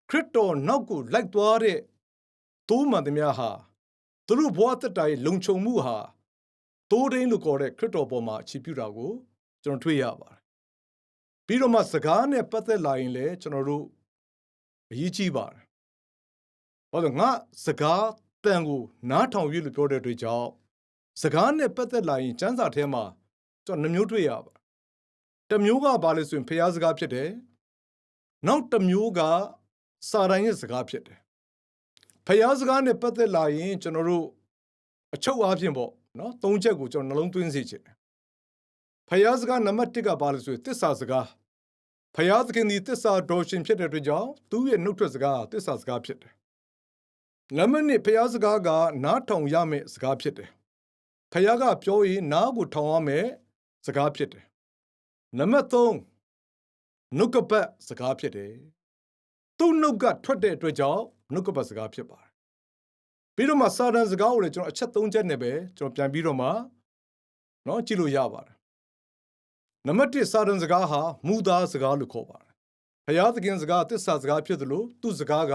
B: ခရစ်တော်နောက်ကိုလိုက်သွားတဲ့သိုးမှန်သမျှဟာသူတို့ဘဝသက်တိုင်းလုံခြုံမှုဟာသိုးရင်းလို့ခေါ်တဲ့ခရစ်တော်ပေါ်မှာအခြေပြုတာကိုကျွန်တော်တွေ့ရပါတယ်ပြီးတော့မှစကားနဲ့ပတ်သက်လာရင်လည်းကျွန်တော်တို့အရေးကြီးပါတယ်ဘာလို့ငါစကားတန်ကိုနားထောင်ရလို့ပြောတဲ့အတွက်ကြောင့်စကားနဲ့ပတ်သက်လာရင်ကျမ်းစာထဲမှာကျွန်တော်နှမျိုးတွေ့ရပါတစ်မျိုးကဘာလဲဆိုရင်ဖျားစကားဖြစ်တယ်နောက်တစ်မျိုးကစာတန်ရဲ့စကားဖြစ်တယ်ဖျားစကားနဲ့ပတ်သက်လာရင်ကျွန်တော်တို့အချုပ်အားဖြင့်ပေါ့နော်၃ချက်ကိုကျွန်တော်နှလုံးသွင်းစေချင်တယ်ဖျားစကားနံပါတ်1ကဘာလဲဆိုရင်သစ္စာစကားဖျားသခင်ဒီသစ္စာတော်ရှင်ဖြစ်တဲ့အတွက်ကြောင့်သူ့ရဲ့နှုတ်ထွက်စကားသစ္စာစကားဖြစ်တယ်နံပါတ်2ဖျားစကားကနားထောင်ရမယ့်စကားဖြစ်တယ်ဖျားကပြောရင်နားကိုထောင်ရမယ်စကားဖြစ်တယ်နံပါတ်3နှုတ်ကပတ်စကားဖြစ်တယ်သူ့နှုတ်ကထွက်တဲ့အတွက်ကြောင့်နှုတ်ကပတ်စကားဖြစ်ပါတယ်ပြီးတော့မှစာတန်စကားကိုလည်းကျွန်တော်အချက်3ချက်နဲ့ပဲကျွန်တော်ပြန်ပြီးတော့မှနော်ကြည့်လို့ရပါတယ်နံပါတ်1စာတန်စကားဟာမူသားစကားလို့ခေါ်ပါတယ်ဘုရားသခင်စကားသစ္စာစကားဖြစ်တယ်လို့သူ့စကားက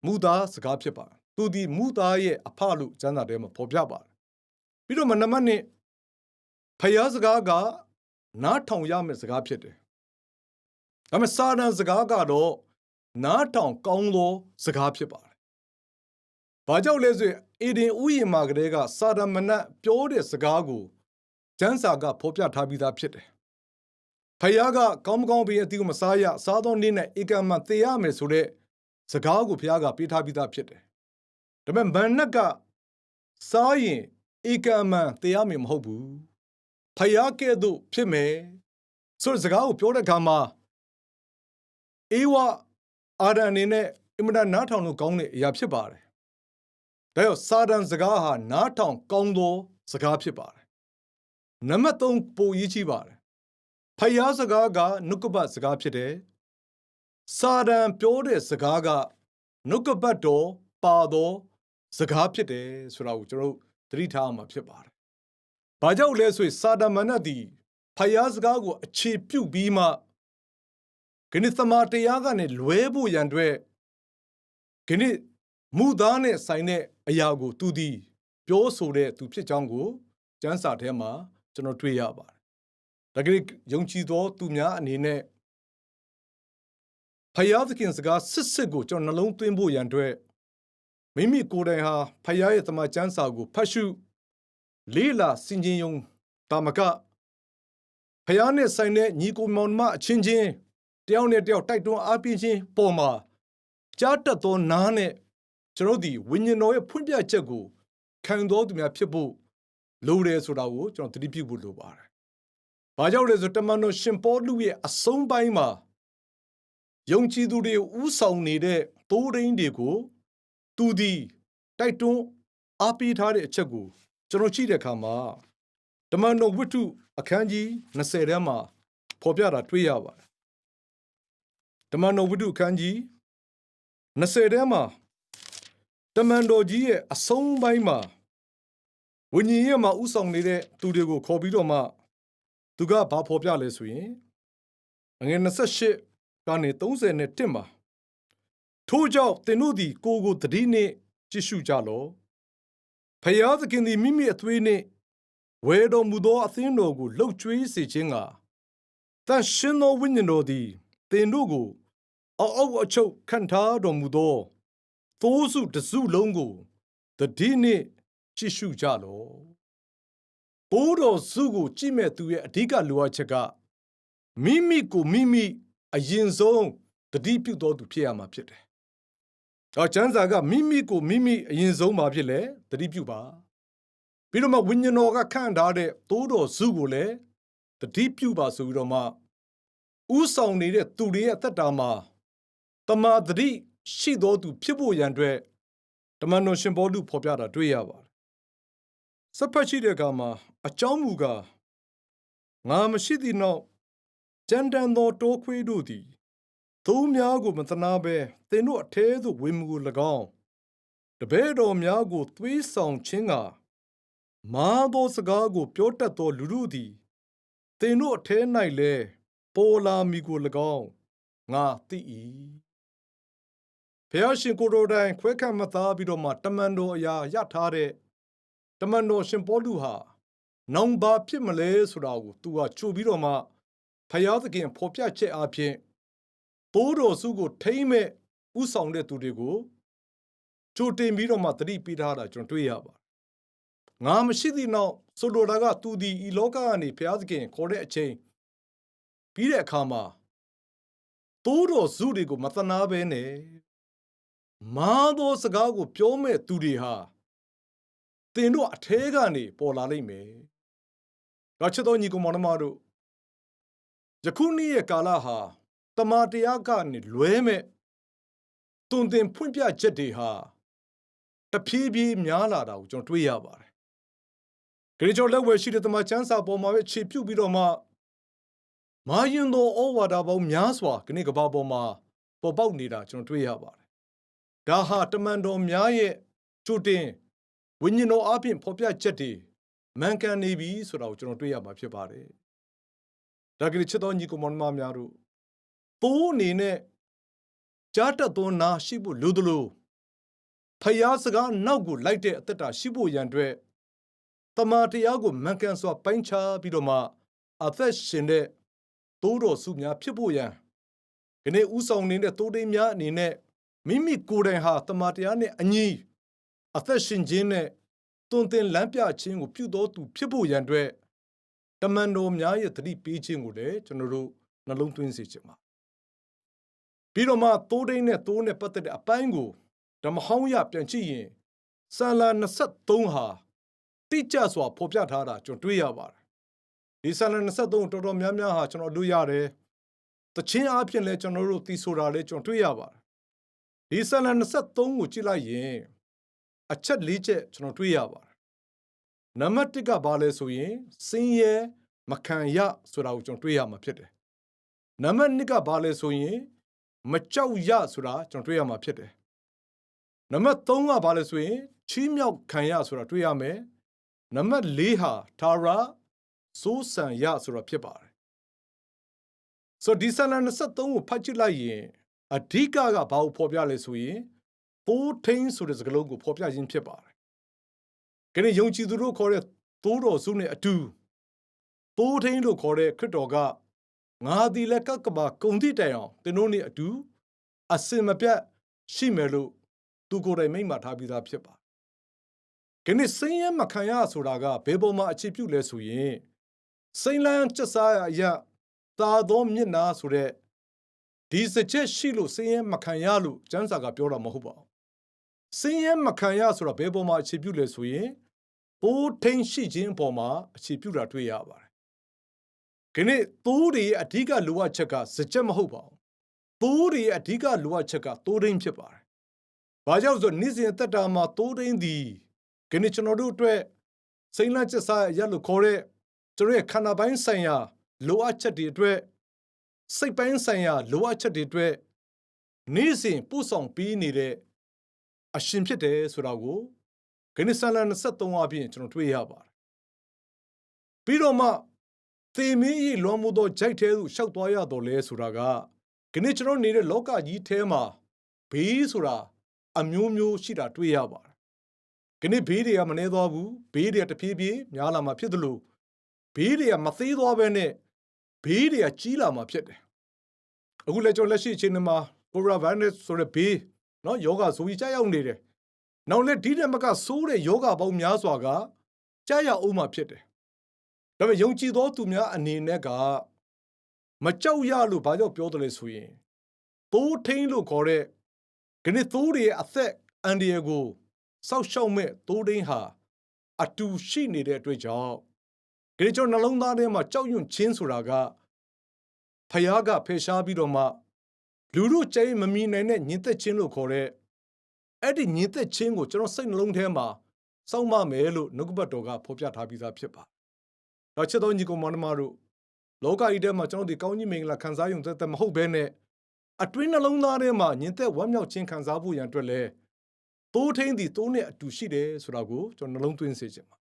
B: မူသားစကားဖြစ်ပါတယ်သူဒီမူသားရဲ့အဖလို့ကျမ်းစာထဲမှာဖော်ပြပါတယ်ပြီးတော့မှနံပါတ်2ဘုရားစကားကနားထောင်ရမယ့်စကားဖြစ်တယ်ဒါပေမဲ့စာတန်စကားကတော့နားထောင်ကောင်းသောစကားဖြစ်ပါတယ်ဘာကြောင့်လဲဆိုရင်အေဒင်ဥယျာဉ်မှာကတည်းကစာတမဏတ်ပြောတဲ့စကားကိုကျမ်းစာကဖော်ပြထားပြီးသားဖြစ်တယ်ဖယားကကောင်းမကောင်းဘေးအတိကိုမစားရစားသောနေ့နဲ့ဧကမသေရမယ်ဆိုတဲ့စကားကိုဖယားကပေးထားပြီးသားဖြစ်တယ်ဒါပေမဲ့မန်နက်ကစားရင်ဧကမသေရမယ်မဟုတ်ဘူးဖယားကဲ့သို့ဖြစ်မယ်ဆိုတဲ့စကားကိုပြောတဲ့အခါမှာအေဝအာဒန်အနေနဲ့အင်မတန်နားထောင်လို့ကောင်းတဲ့အရာဖြစ်ပါတယ်။ဒါကြောင့်စာတန်စကားဟာနားထောင်ကောင်းသောစကားဖြစ်ပါတယ်။နံပါတ်3ပိုရေးကြည့်ပါတယ်။ဖယားစကားကနှုတ်ကပတ်စကားဖြစ်တယ်။စာတန်ပြောတဲ့စကားကနှုတ်ကပတ်တော်ပါသောစကားဖြစ်တယ်ဆိုတာကိုကျွန်တော်တို့သတိထားမှာဖြစ်ပါတယ်။ဘာကြောင့်လဲဆိုရင်စာတန်မနတ်သည်ဖယားစကားကိုအခြေပြုပြီးမှဂဏိသမာတရားကနေလွဲဖို့ရန်အတွက်ဂဏိမူသားနဲ့ဆိုင်တဲ့အရာကိုသူသည်ပြောဆိုတဲ့သူဖြစ်ကြောင်းကိုကျမ်းစာထဲမှာကျွန်တော်တွေ့ရပါတယ်။ဒါကြိယုံကြည်သောသူများအနေနဲ့ဖယားသခင်စကားစစ်ကိုကျွန်တော်နှလုံးသွင်းဖို့ရန်အတွက်မိမိကိုယ်တိုင်ဟာဖယားရဲ့သမကျမ်းစာကိုဖတ်ရှုလေးလာစင်ကြင်ယုံတာမကဖယားနဲ့ဆိုင်တဲ့ညီကိုမောင်နှမအချင်းချင်းတယောက်နဲ့တယောက်တိုက်တွန်းအားပေးခြင်းပေါ်မှာကြားတတ်သောနားနဲ့ကျွန်တော်ဒီဝိညာဉ်တော်ရဲ့ဖွင့်ပြချက်ကိုခံတော်သူများဖြစ်ဖို့လိုတယ်ဆိုတာကိုကျွန်တော်သတိပြုဖို့လိုပါတယ်။ဘာကြောင့်လဲဆိုတမန်တော်ရှင်ပေါလုရဲ့အဆုံးပိုင်းမှာယုံကြည်သူတွေဥဆောင်နေတဲ့သိုးရင်းတွေကိုသူဒီတိုက်တွန်းအားပေးထားတဲ့အချက်ကိုကျွန်တော်ကြည့်တဲ့အခါမှာတမန်တော်ဝတ္ထုအခန်းကြီး20ထဲမှာဖော်ပြတာတွေ့ရပါတယ်တမန်တော်ဝတ္ထုအခန်းကြီး20ထဲမှာတမန်တော်ကြီးရဲ့အဆုံးပိုင်းမှာ ဝိညာဉ်ရေးမှာဥဆောင်နေတဲ့သူတွေကိုခေါ်ပြီးတော့မှသူကဘာဖော်ပြလဲဆိုရင်ငွေ28ကနေ31မှာထို့ကြောင့်သင်တို့သည်ကိုယ်ကိုတတိနှင့်ကြည့်ရှုကြလော့ဖျားသခင်သည်မိမိအသွေးနှင့်ဝယ်တော်မူသောအသင်းတော်ကိုလှုပ်ကြွေးစေခြင်းကတန်ရှင်းသောဝိညာဉ်တော်သည်သင်တို့ကိုအောက်အချုပ်ခံထားတော်မူသောသိုးစုတစုလုံးကိုတတိနှင့်ကြည့်ရှုကြလော့ပိုးတော်စုကိုကြည့်မဲ့သူရဲ့အဓိကလိုအပ်ချက်ကမိမိကိုမိမိအရင်ဆုံးတတိပြုတော်သူဖြစ်ရမှာဖြစ်တယ်ကျမ်းစာကမိမိကိုမိမိအရင်ဆုံးမှာဖြစ်လေတတိပြုပါပြီးတော့မှဝိညာဉ်တော်ကခန့်ထားတဲ့သိုးတော်စုကိုလည်းတတိပြုပါဆိုပြီးတော့မှဥဆောင်နေတဲ့သူတွေရဲ့အသက်တာမှာတမာတတိရှိတော်သူဖြစ်ဖို့ရန်အတွက်တမန်တော်ရှင်ပေါလုဖော်ပြတာတွေ့ရပါတယ်စဖတ်ရှိတဲ့အခါမှာအကြောင်းမူကားငါမရှိသည့်နောက်ကြမ်းတမ်းသောတိုးခွေးတို့သည်သိုးများကိုမသနာဘဲသင်တို့အထဲသို့ဝင်မှုကို၎င်းတပည့်တော်များကိုသွေးဆောင်ခြင်းကမာသောစကားကိုပြောတတ်သောလူတို့သည်သင်တို့အထဲ၌လည်းပေါ်လာမည်ကို၎င်းငါသိ၏ဘုရားရှင်ကိုယ်တော်တိုင်ခွဲခန့်မသားပြီးတော့မှတမန်တော်အရာရထားတဲ့တမန်တော်ရှင်ပေါလုဟာနောင်ဘာဖြစ်မလဲဆိုတာကိုသူကကြိုပြီးတော့မှဘုရားသခင်ဖော်ပြချက်အပြင်သိုးတော်စုကိုထိမ့်မဲ့ဥဆောင်တဲ့သူတွေကိုကြိုတင်ပြီးတော့မှသတိပေးထားတာကျွန်တော်တွေ့ရပါတယ်ငါမရှိသည့်နောက်ဆိုလိုတာကသူဒီဤလောကကနေဘုရားသခင်ခေါ်တဲ့အချိန်ပြီးတဲ့အခါမှာသိုးတော်စုတွေကိုမသနာဘဲနဲ့မာသောစကားကိုပြောမဲ့သူတွေဟာသင်တို့အထဲကနေပေါ်လာလိမ့်မယ်။ဒါချစ်တော်ညီကောင်မောင်နှမတို့ယခုနေ့ရဲ့ကာလဟာတမန်တရားကနေလွဲမဲ့တုန်တင်ဖွင့်ပြချက်တွေဟာတဖြည်းဖြည်းများလာတာကိုကျွန်တော်တွေ့ရပါတယ်။ဒီကြောင့်လက်ဝဲရှိတဲ့တမန်ကျမ်းစာပေါ်မှာပဲခြေပြုတ်ပြီးတော့မှမာရင်သောဩဝါဒပေါင်းများစွာခဏကဘာပေါ်မှာပေါ်ပေါက်နေတာကျွန်တော်တွေ့ရပါတယ်။ဒါဟာတမန်တော်များရဲ့ကြိုတင်ဝိညာဉ်တော်အပြင်ဖော်ပြချက်တွေမှန်ကန်နေပြီဆိုတာကိုကျွန်တော်တွေ့ရမှာဖြစ်ပါတယ်။ဒါကလေးချစ်တော်ညီကောင်မောင်နှမများတို့သိုးအနေနဲ့ကြားတတ်သောနာရှိဖို့လိုသလိုဖျားစကားနောက်ကိုလိုက်တဲ့အသက်တာရှိဖို့ရန်အတွက်တမန်တရားကိုမှန်ကန်စွာပိုင်းခြားပြီးတော့မှအသက်ရှင်တဲ့သိုးတော်စုများဖြစ်ဖို့ရန်ဒီနေ့ဥဆောင်နေတဲ့သိုးထိန်းများအနေနဲ့မိမိကိုယ်တိုင်ဟာတမန်တရားနဲ့အညီအသက်ရှင်ခြင်းနဲ့တွင်တင်လမ်းပြခြင်းကိုပြုတော်သူဖြစ်ဖို့ရန်အတွက်တမန်တော်များရဲ့သတိပေးခြင်းကိုလည်းကျွန်တော်တို့နှလုံးသွင်းစေချင်ပါပြီးတော့မှသိုးထိန်းနဲ့သိုးနဲ့ပတ်သက်တဲ့အပိုင်းကိုဓမ္မဟောင်းရပြန်ကြည့်ရင်ဆာလာ23ဟာတိကျစွာဖော်ပြထားတာကျွန်တော်တွေ့ရပါတယ်ဒီဆာလာ23တော်တော်များများဟာကျွန်တော်တွေ့ရတယ်တခြင်းအပြင်လည်းကျွန်တော်တို့သိဆိုတာလည်းကျွန်တော်တွေ့ရပါတယ်ဒီဆာလာ23ကိုကြည့်လိုက်ရင်အချက်၄ချက်ကျွန်တော်တွေ့ရပါတယ်နံပါတ်1ကဘာလဲဆိုရင်စင်ရဲမခံရဆိုတာကိုကျွန်တော်တွေ့ရမှာဖြစ်တယ်နံပါတ်2ကဘာလဲဆိုရင်မကြောက်ရဆိုတာကျွန်တော်တွေ့ရမှာဖြစ်တယ်နံပါတ်3ကဘာလဲဆိုရင်ချီးမြှောက်ခံရဆိုတာတွေ့ရမယ်နံပါတ်4ဟာထာဝရစိုးစံရဆိုတာဖြစ်ပါတယ်ဆိုဒီဆာလာ23ကိုဖတ်ကြည့်လိုက်ရင်အဓိကကဘာကိုဖော်ပြလဲဆိုရင်သိုးထိန်းဆိုတဲ့စကားလုံးကိုဖော်ပြခြင်းဖြစ်ပါတယ်။ခဏယုံကြည်သူတို့ခေါ်တဲ့သိုးတော်စုနဲ့အတူသိုးထိန်းလို့ခေါ်တဲ့ခရစ်တော်ကငါသည်လည်းကပ်ကပါကုံသည့်တိုင်အောင်သင်တို့နဲ့အတူအစင်မပြတ်ရှိမယ်လို့သူကိုယ်တိုင်မိန့်မာထားပြီးသားဖြစ်ပါတယ်။ခဏစင်ရဲမခံရဆိုတာကဘယ်ပေါ်မှာအခြေပြုလဲဆိုရင်စိမ့်လန်းကျက်စားရသာသောမျက်နာဆိုတဲ့ဒီစချက်ရှိလို့စင်ရဲမခံရလို့ကျမ်းစာကပြောတာမဟုတ်ပါဘူးစင်ရဲမခံရဆိုတာဘယ်ပေါ်မှာအခြေပြုလဲဆိုရင်သိုးထိန်းရှိခြင်းပေါ်မှာအခြေပြုတာတွေ့ရပါတယ်ဒီနေ့သိုးတွေရဲ့အဓိကလိုအပ်ချက်ကစချက်မဟုတ်ပါဘူးသိုးတွေရဲ့အဓိကလိုအပ်ချက်ကသိုးထိန်းဖြစ်ပါတယ်ဘာကြောင့်ဆိုနေ့စဉ်သက်တာမှာသိုးထိန်းသည်ဒီနေ့ကျွန်တော်တို့အတွက်စိမ့်လန်းကျက်စားရလို့ခေါ်တဲ့ကျွန်တော်ရဲ့ခန္ဓာပိုင်းဆိုင်ရာလိုအပ်ချက်တွေအတွက်စိတ်ပိုင်းဆိုင်ရာလိုအပ်ချက်တွေအတွက်နေ့စဉ်ပို့ဆောင်ပေးနေတဲ့အရှင်ဖြစ်တယ်ဆိုတာကို ခဏဆလန်73အပြင်ကျွန်တော်တွေ့ရပါတယ်ပြီးတော့မှသေမင်းကြီးလွန်မှုသောဂျိုက်သေးသူရှောက်သွားရတော်လဲဆိုတာကခဏကျွန်တော်နေတဲ့လောကကြီးထဲမှာဘေးဆိုတာအမျိုးမျိုးရှိတာတွေ့ရပါတယ်ခဏဘေးတွေကမနေသွားဘူးဘေးတွေကတဖြည်းဖြည်းများလာမှဖြစ်တယ်လို့ဘေးတွေကမသေးသွားဘဲနဲ့ဘေးတွေကကြီးလာမှဖြစ်တယ်အခုလည်းကျွန်တော်လက်ရှိအချိန်မှာကိုရိုနာဗိုင်းရပ်စ်ဆိုတဲ့ဘေးနော်ယောဂဆိုပြီးကြားရောက်နေတယ်နောက်လည်းဒီတဲ့မကဆိုးတဲ့ယောဂပေါင်းများစွာကကြားရောက်အောင်မှဖြစ်တယ်ဒါပေမဲ့ယုံကြည်သောသူများအနေနဲ့ကမကြောက်ရလို့ဘာကြောင့်ပြောတယ်လဲဆိုရင်သိုးထိန်လို့ခေါ်တဲ့ခဏသိုးတွေရဲ့အသက်အန္တရာယ်ကိုစောက်ရှောက်မဲ့သိုးထိန်ဟာအတူရှိနေတဲ့အတွက်ကြောင့်ခဏကျွန်တော်နှလုံးသားထဲမှာကြောက်ရွံ့ခြင်းဆိုတာကဖယားကဖယ်ရှားပြီးတော့မှလူတို့ကြိမ်မမီနိုင်တဲ့ညင်သက်ခြင်းလို့ခေါ်တဲ့အဲ့ဒီညင်သက်ခြင်းကိုကျွန်တော်စိတ်နှလုံးထဲမှာစောင့်မမယ်လို့နှုတ်ကပတ်တော်ကဖော်ပြထားပြီးသားဖြစ်ပါတော့ချစ်တော်ညီကောင်မတို့လောကကြီးထဲမှာကျွန်တော်ဒီကောင်းကြီးမင်္ဂလာခံစားရုံသက်မဟုတ်ဘဲနဲ့အတွင်းနှလုံးသားထဲမှာညင်သက်ဝမ်းမြောက်ခြင်းခံစားဖို့ရန်အတွက်လဲသိုးထိန်သည်သိုးနဲ့အတူရှိတယ်ဆိုတာကိုကျွန်တော်နှလုံးသွင်းစေချင်ပါ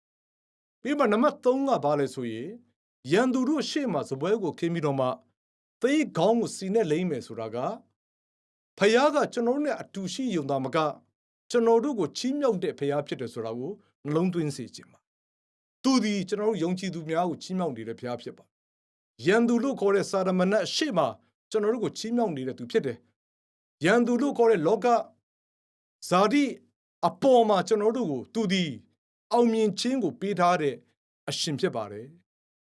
B: ပြီးမှနံပါတ်3ကဘာလဲဆိုရင်ရန်သူတို့ရှေ့မှာစပွဲကိုခင်းပြီးတော့မှသေခေါင်းကိုစီနဲ့လိမ့်မယ်ဆိုတာကဖယားကကျွန်တော်နဲ့အတူရှိယုံသားမကကျွန်တော်တို့ကိုချီးမြှောက်တဲ့ဖယားဖြစ်တယ်ဆိုတာကိုနှလုံးသွင်းစေချင်ပါသူဒီကျွန်တော်တို့ယုံကြည်သူများကိုချီးမြှောက်နေတဲ့ဖယားဖြစ်ပါရန်သူလို့ခေါ်တဲ့စာရမဏေရှေ့မှာကျွန်တော်တို့ကိုချီးမြှောက်နေတဲ့သူဖြစ်တယ်ရန်သူလို့ခေါ်တဲ့လောကဇာတိအပေါ်မှာကျွန်တော်တို့ကိုသူဒီအောင်မြင်ခြင်းကိုပေးထားတဲ့အရှင်ဖြစ်ပါတယ်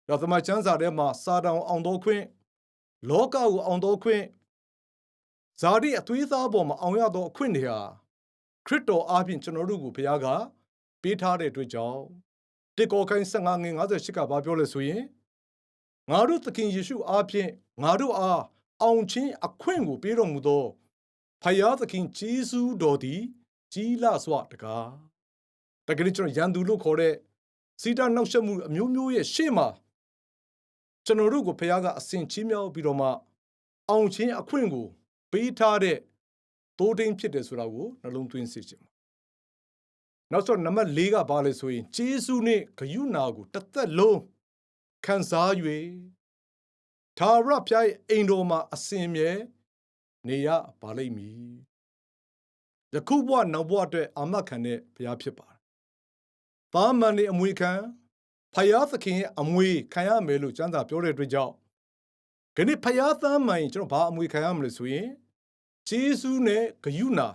B: ဒါသမချမ်းစာထဲမှာစာတောင်အောင်တော်ခွင့်လောကကိုအောင်တော်ခွင့်ဇာတိအသွေးသားပေါ်မှာအောင်ရသောအခွင့်တွေဟာခရစ်တော်အားဖြင့်ကျွန်တော်တို့ကိုဘုရားကပေးထားတဲ့အတွက်ကြောင့်တေကောခိုင်း15ငွေ58ကဘာပြောလဲဆိုရင်ငါတို့သခင်ယေရှုအားဖြင့်ငါတို့အားအောင်ခြင်းအခွင့်ကိုပေးတော်မူသောဘုရားသခင်ဂျေဇုတော်သည်ကြီးလစွာတကားတကယ်ကျွန်တော်ရန်သူလို့ခေါ်တဲ့စီတာနှောက်ယှက်မှုအမျိုးမျိုးရဲ့ရှေ့မှာကျွန်တော်တို့ကိုဘုရားကအစဉ်ချီးမြှောက်ပြီးတော့မှအောင်ခြင်းအခွင့်ကိုပေးထားတဲ့သိုးထိန်ဖြစ်တယ်ဆိုတာကိုနှလုံးသွင်းစေချင်ပါနောက်ဆုံးနံပါတ်4ကဘာလဲဆိုရင်ဂျေဇုနဲ့ဂရုဏာကိုတစ်သက်လုံးခံစား၍သာရဖျားရဲ့အိမ်တော်မှာအစဉ်မြဲနေရပါလိမ့်မည်ယခုဘဝနောက်ဘဝအတွက်အာမခံတဲ့ဘုရားဖြစ်ပါတယ်။ဘာမှန်နေအမွေခံဖယားသခင်ရဲ့အမွေခံရမယ်လို့ကျမ်းစာပြောတဲ့အတွက်ကြောင့်ဒီနေ့ဖယားသားမှန်ရင်ကျွန်တော်ဘာအမွေခံရမလဲဆိုရင်ဂျေဇုနဲ့ဂရုဏာ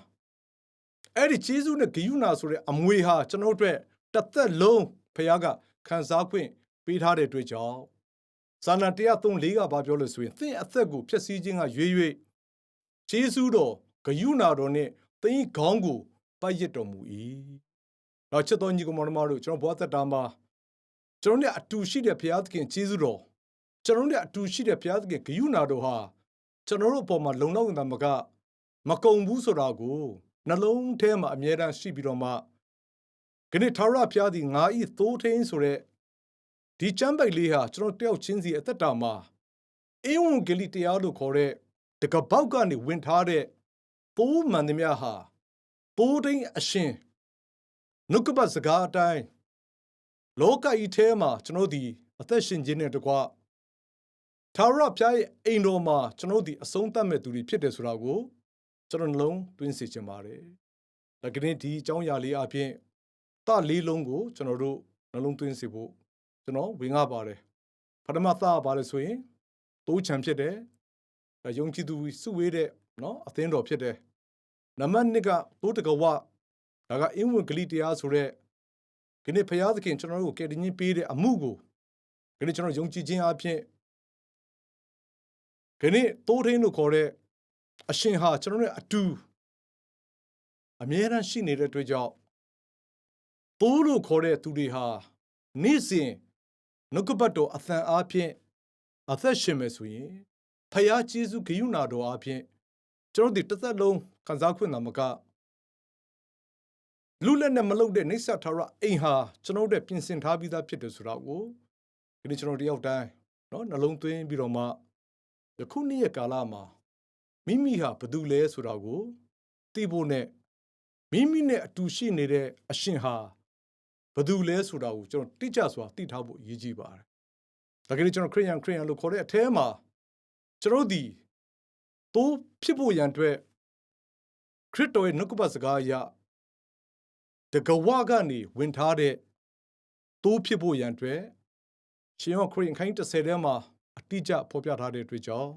B: အဲ့ဒီဂျေဇုနဲ့ဂရုဏာဆိုတဲ့အမွေဟာကျွန်တော်တို့တစ်သက်လုံးဖယားကခံစားခွင့်ပေးထားတဲ့အတွက်ကြောင့်ဇာန103:4ကဘာပြောလဲဆိုရင်သင်အသက်ကိုဖျက်ဆီးခြင်းကရွေ၍ဂျေဇုတော်ဂရုဏာတော်နဲ့သင်ခေါင်းကိုပတ်ရစ်တော်မူ၏။နောက်ချစ်တော်ညီကောင်မတို့ကျွန်တော်ဘဝသက်တာမှာကျွန်တော်နဲ့အတူရှိတဲ့ဘုရားသခင်ဂျေဇုတော်ကျွန်တော်နဲ့အတူရှိတဲ့ဘုရားသခင်ဂရုဏာတော်ဟာကျွန်တော်တို့အပေါ်မှာလုံလောက်နေတာမကုံဘူးဆိုတာကိုနှလုံးထဲမှာအမြဲတမ်းရှိပြီးတော့မှဒီနေ့ထာဝရဘုရားသည်ငါဤသိုးထိန်ဆိုတဲ့ဒီကျမ်းပိုက်လေးဟာကျွန်တော်တယောက်ချင်းစီအသက်တာမှာအင်ဝန်ဂလိတရားလို့ခေါ်တဲ့တကပောက်ကနေဝင်ထားတဲ့သိုးမှန်သမျှဟာသိုးထိန်အရှင်နှုတ်ကပတ်စကားအတိုင်းလောကဤထဲမှာကျွန်တော်ဒီအသက်ရှင်ခြင်းနဲ့တကွထာဝရဘုရားရဲ့အိမ်တော်မှာကျွန်တော်ဒီအဆုံးသတ်မဲ့သူတွေဖြစ်တယ်ဆိုတာကိုကျွန်တော်နှလုံးသွင်းစေချင်ပါတယ်။ဒါကနေ့ဒီအကြောင်းအရာလေးအပြင်တလေးလုံးကိုကျွန်တော်တို့နှလုံးသွင်းစေဖို့ကျွန်တော်ဝင်ငှပါတယ်။ပထမသားပါလဲဆိုရင်တိုးချံဖြစ်တယ်။ဒါယုံကြည်သူစုဝေးတဲ့နော်အသင်းတော်ဖြစ်တယ်။နံပါတ်2ကတိုးတကဝဒါကအင်ဝင်ဂလိတရားဆိုတဲ့ဒီနေ့ဘုရားသခင်ကျွန်တော်တို့ကိုကယ်တင်ခြင်းပေးတဲ့အမှုကိုဒီနေ့ကျွန်တော်ယုံကြည်ခြင်းအပြင်ဒီနေ့တိုးထိန်လို့ခေါ်တဲ့အရှင်ဟာကျွန်တော်တို့အတူအမြဲတမ်းရှိနေတဲ့အတွက်ကြောင့်တိုးလို့ခေါ်တဲ့သူတွေဟာနေ့စဉ်နှုတ်ကပတ်တော်အသံအားဖြင့်အသက်ရှင်မယ်ဆိုရင်ဖယားကျေးဇူးဂရုဏာတော်အားဖြင့်ကျွန်တော်တို့တစ်သက်လုံးခံစားခွင့်သာမကလူလက်နဲ့မလုပ်တဲ့နေဆထာရအိမ်ဟာကျွန်တော်တို့ပြင်ဆင်ထားပြီးသားဖြစ်တယ်ဆိုတော့ကိုဒီနေ့ကျွန်တော်တယောက်တိုင်းနော်နှလုံးသွင်းပြီးတော့မှယခုနေ့ရဲ့ကာလမှာမိမိဟာဘယ်သူလဲဆိုတာကိုသိဖို့နဲ့ မိမိနဲ့အတူရှိနေတဲ့အရှင်ဟာဘယ်သူလဲဆိုတာကိုကျွန်တော်တိကျစွာသိထားဖို့အရေးကြီးပါတယ်။ဒါကြိကျွန်တော်ခရိယန်လို့ခေါ်တဲ့အထဲမှာကျွန်တော်ဒီတိုးဖြစ်ဖို့ရန်အတွက်ခရစ်တော်ရဲ့နှုတ်ကပတ်စကားအရတကဝကနေဝင်ထားတဲ့တိုးဖြစ်ဖို့ရန်အတွက်ရှင်ယောခရိယန်ခိုင်း30ထဲမှာအတိအကျဖော်ပြထားတဲ့အတွက်ကြောင့်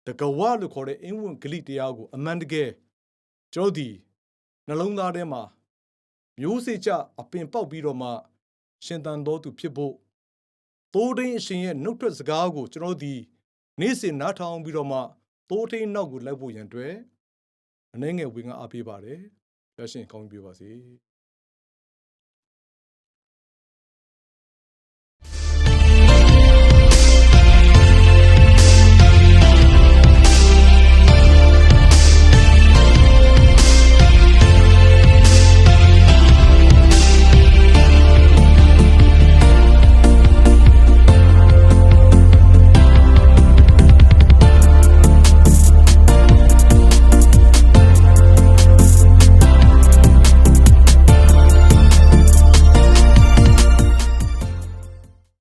B: တကဝလို့ခေါ်တဲ့အင်ဝင်ဂလိတရားကိုအမှန်တကယ်ကျွန်တော်ဒီနှလုံးသားထဲမှာမျိုးစေ့ကြအပင်ပေါက်ပြီးတော့မှရှင်သန်တော်သူဖြစ်ဖို့တိုးထိန်အရှင်ရဲ့နှုတ်ထွက်စကားကိုကျွန်တော်ဒီနေ့စဉ်နားထောင်ပြီးတော့မှတိုးထိန်နောက်ကိုလိုက်ဖို့ရန်အတွက်အနှဲငယ်ဝင်ကအားပေးပါတယ်။ဘုရားရှင်ကောင်းကြီးပေးပါစေ။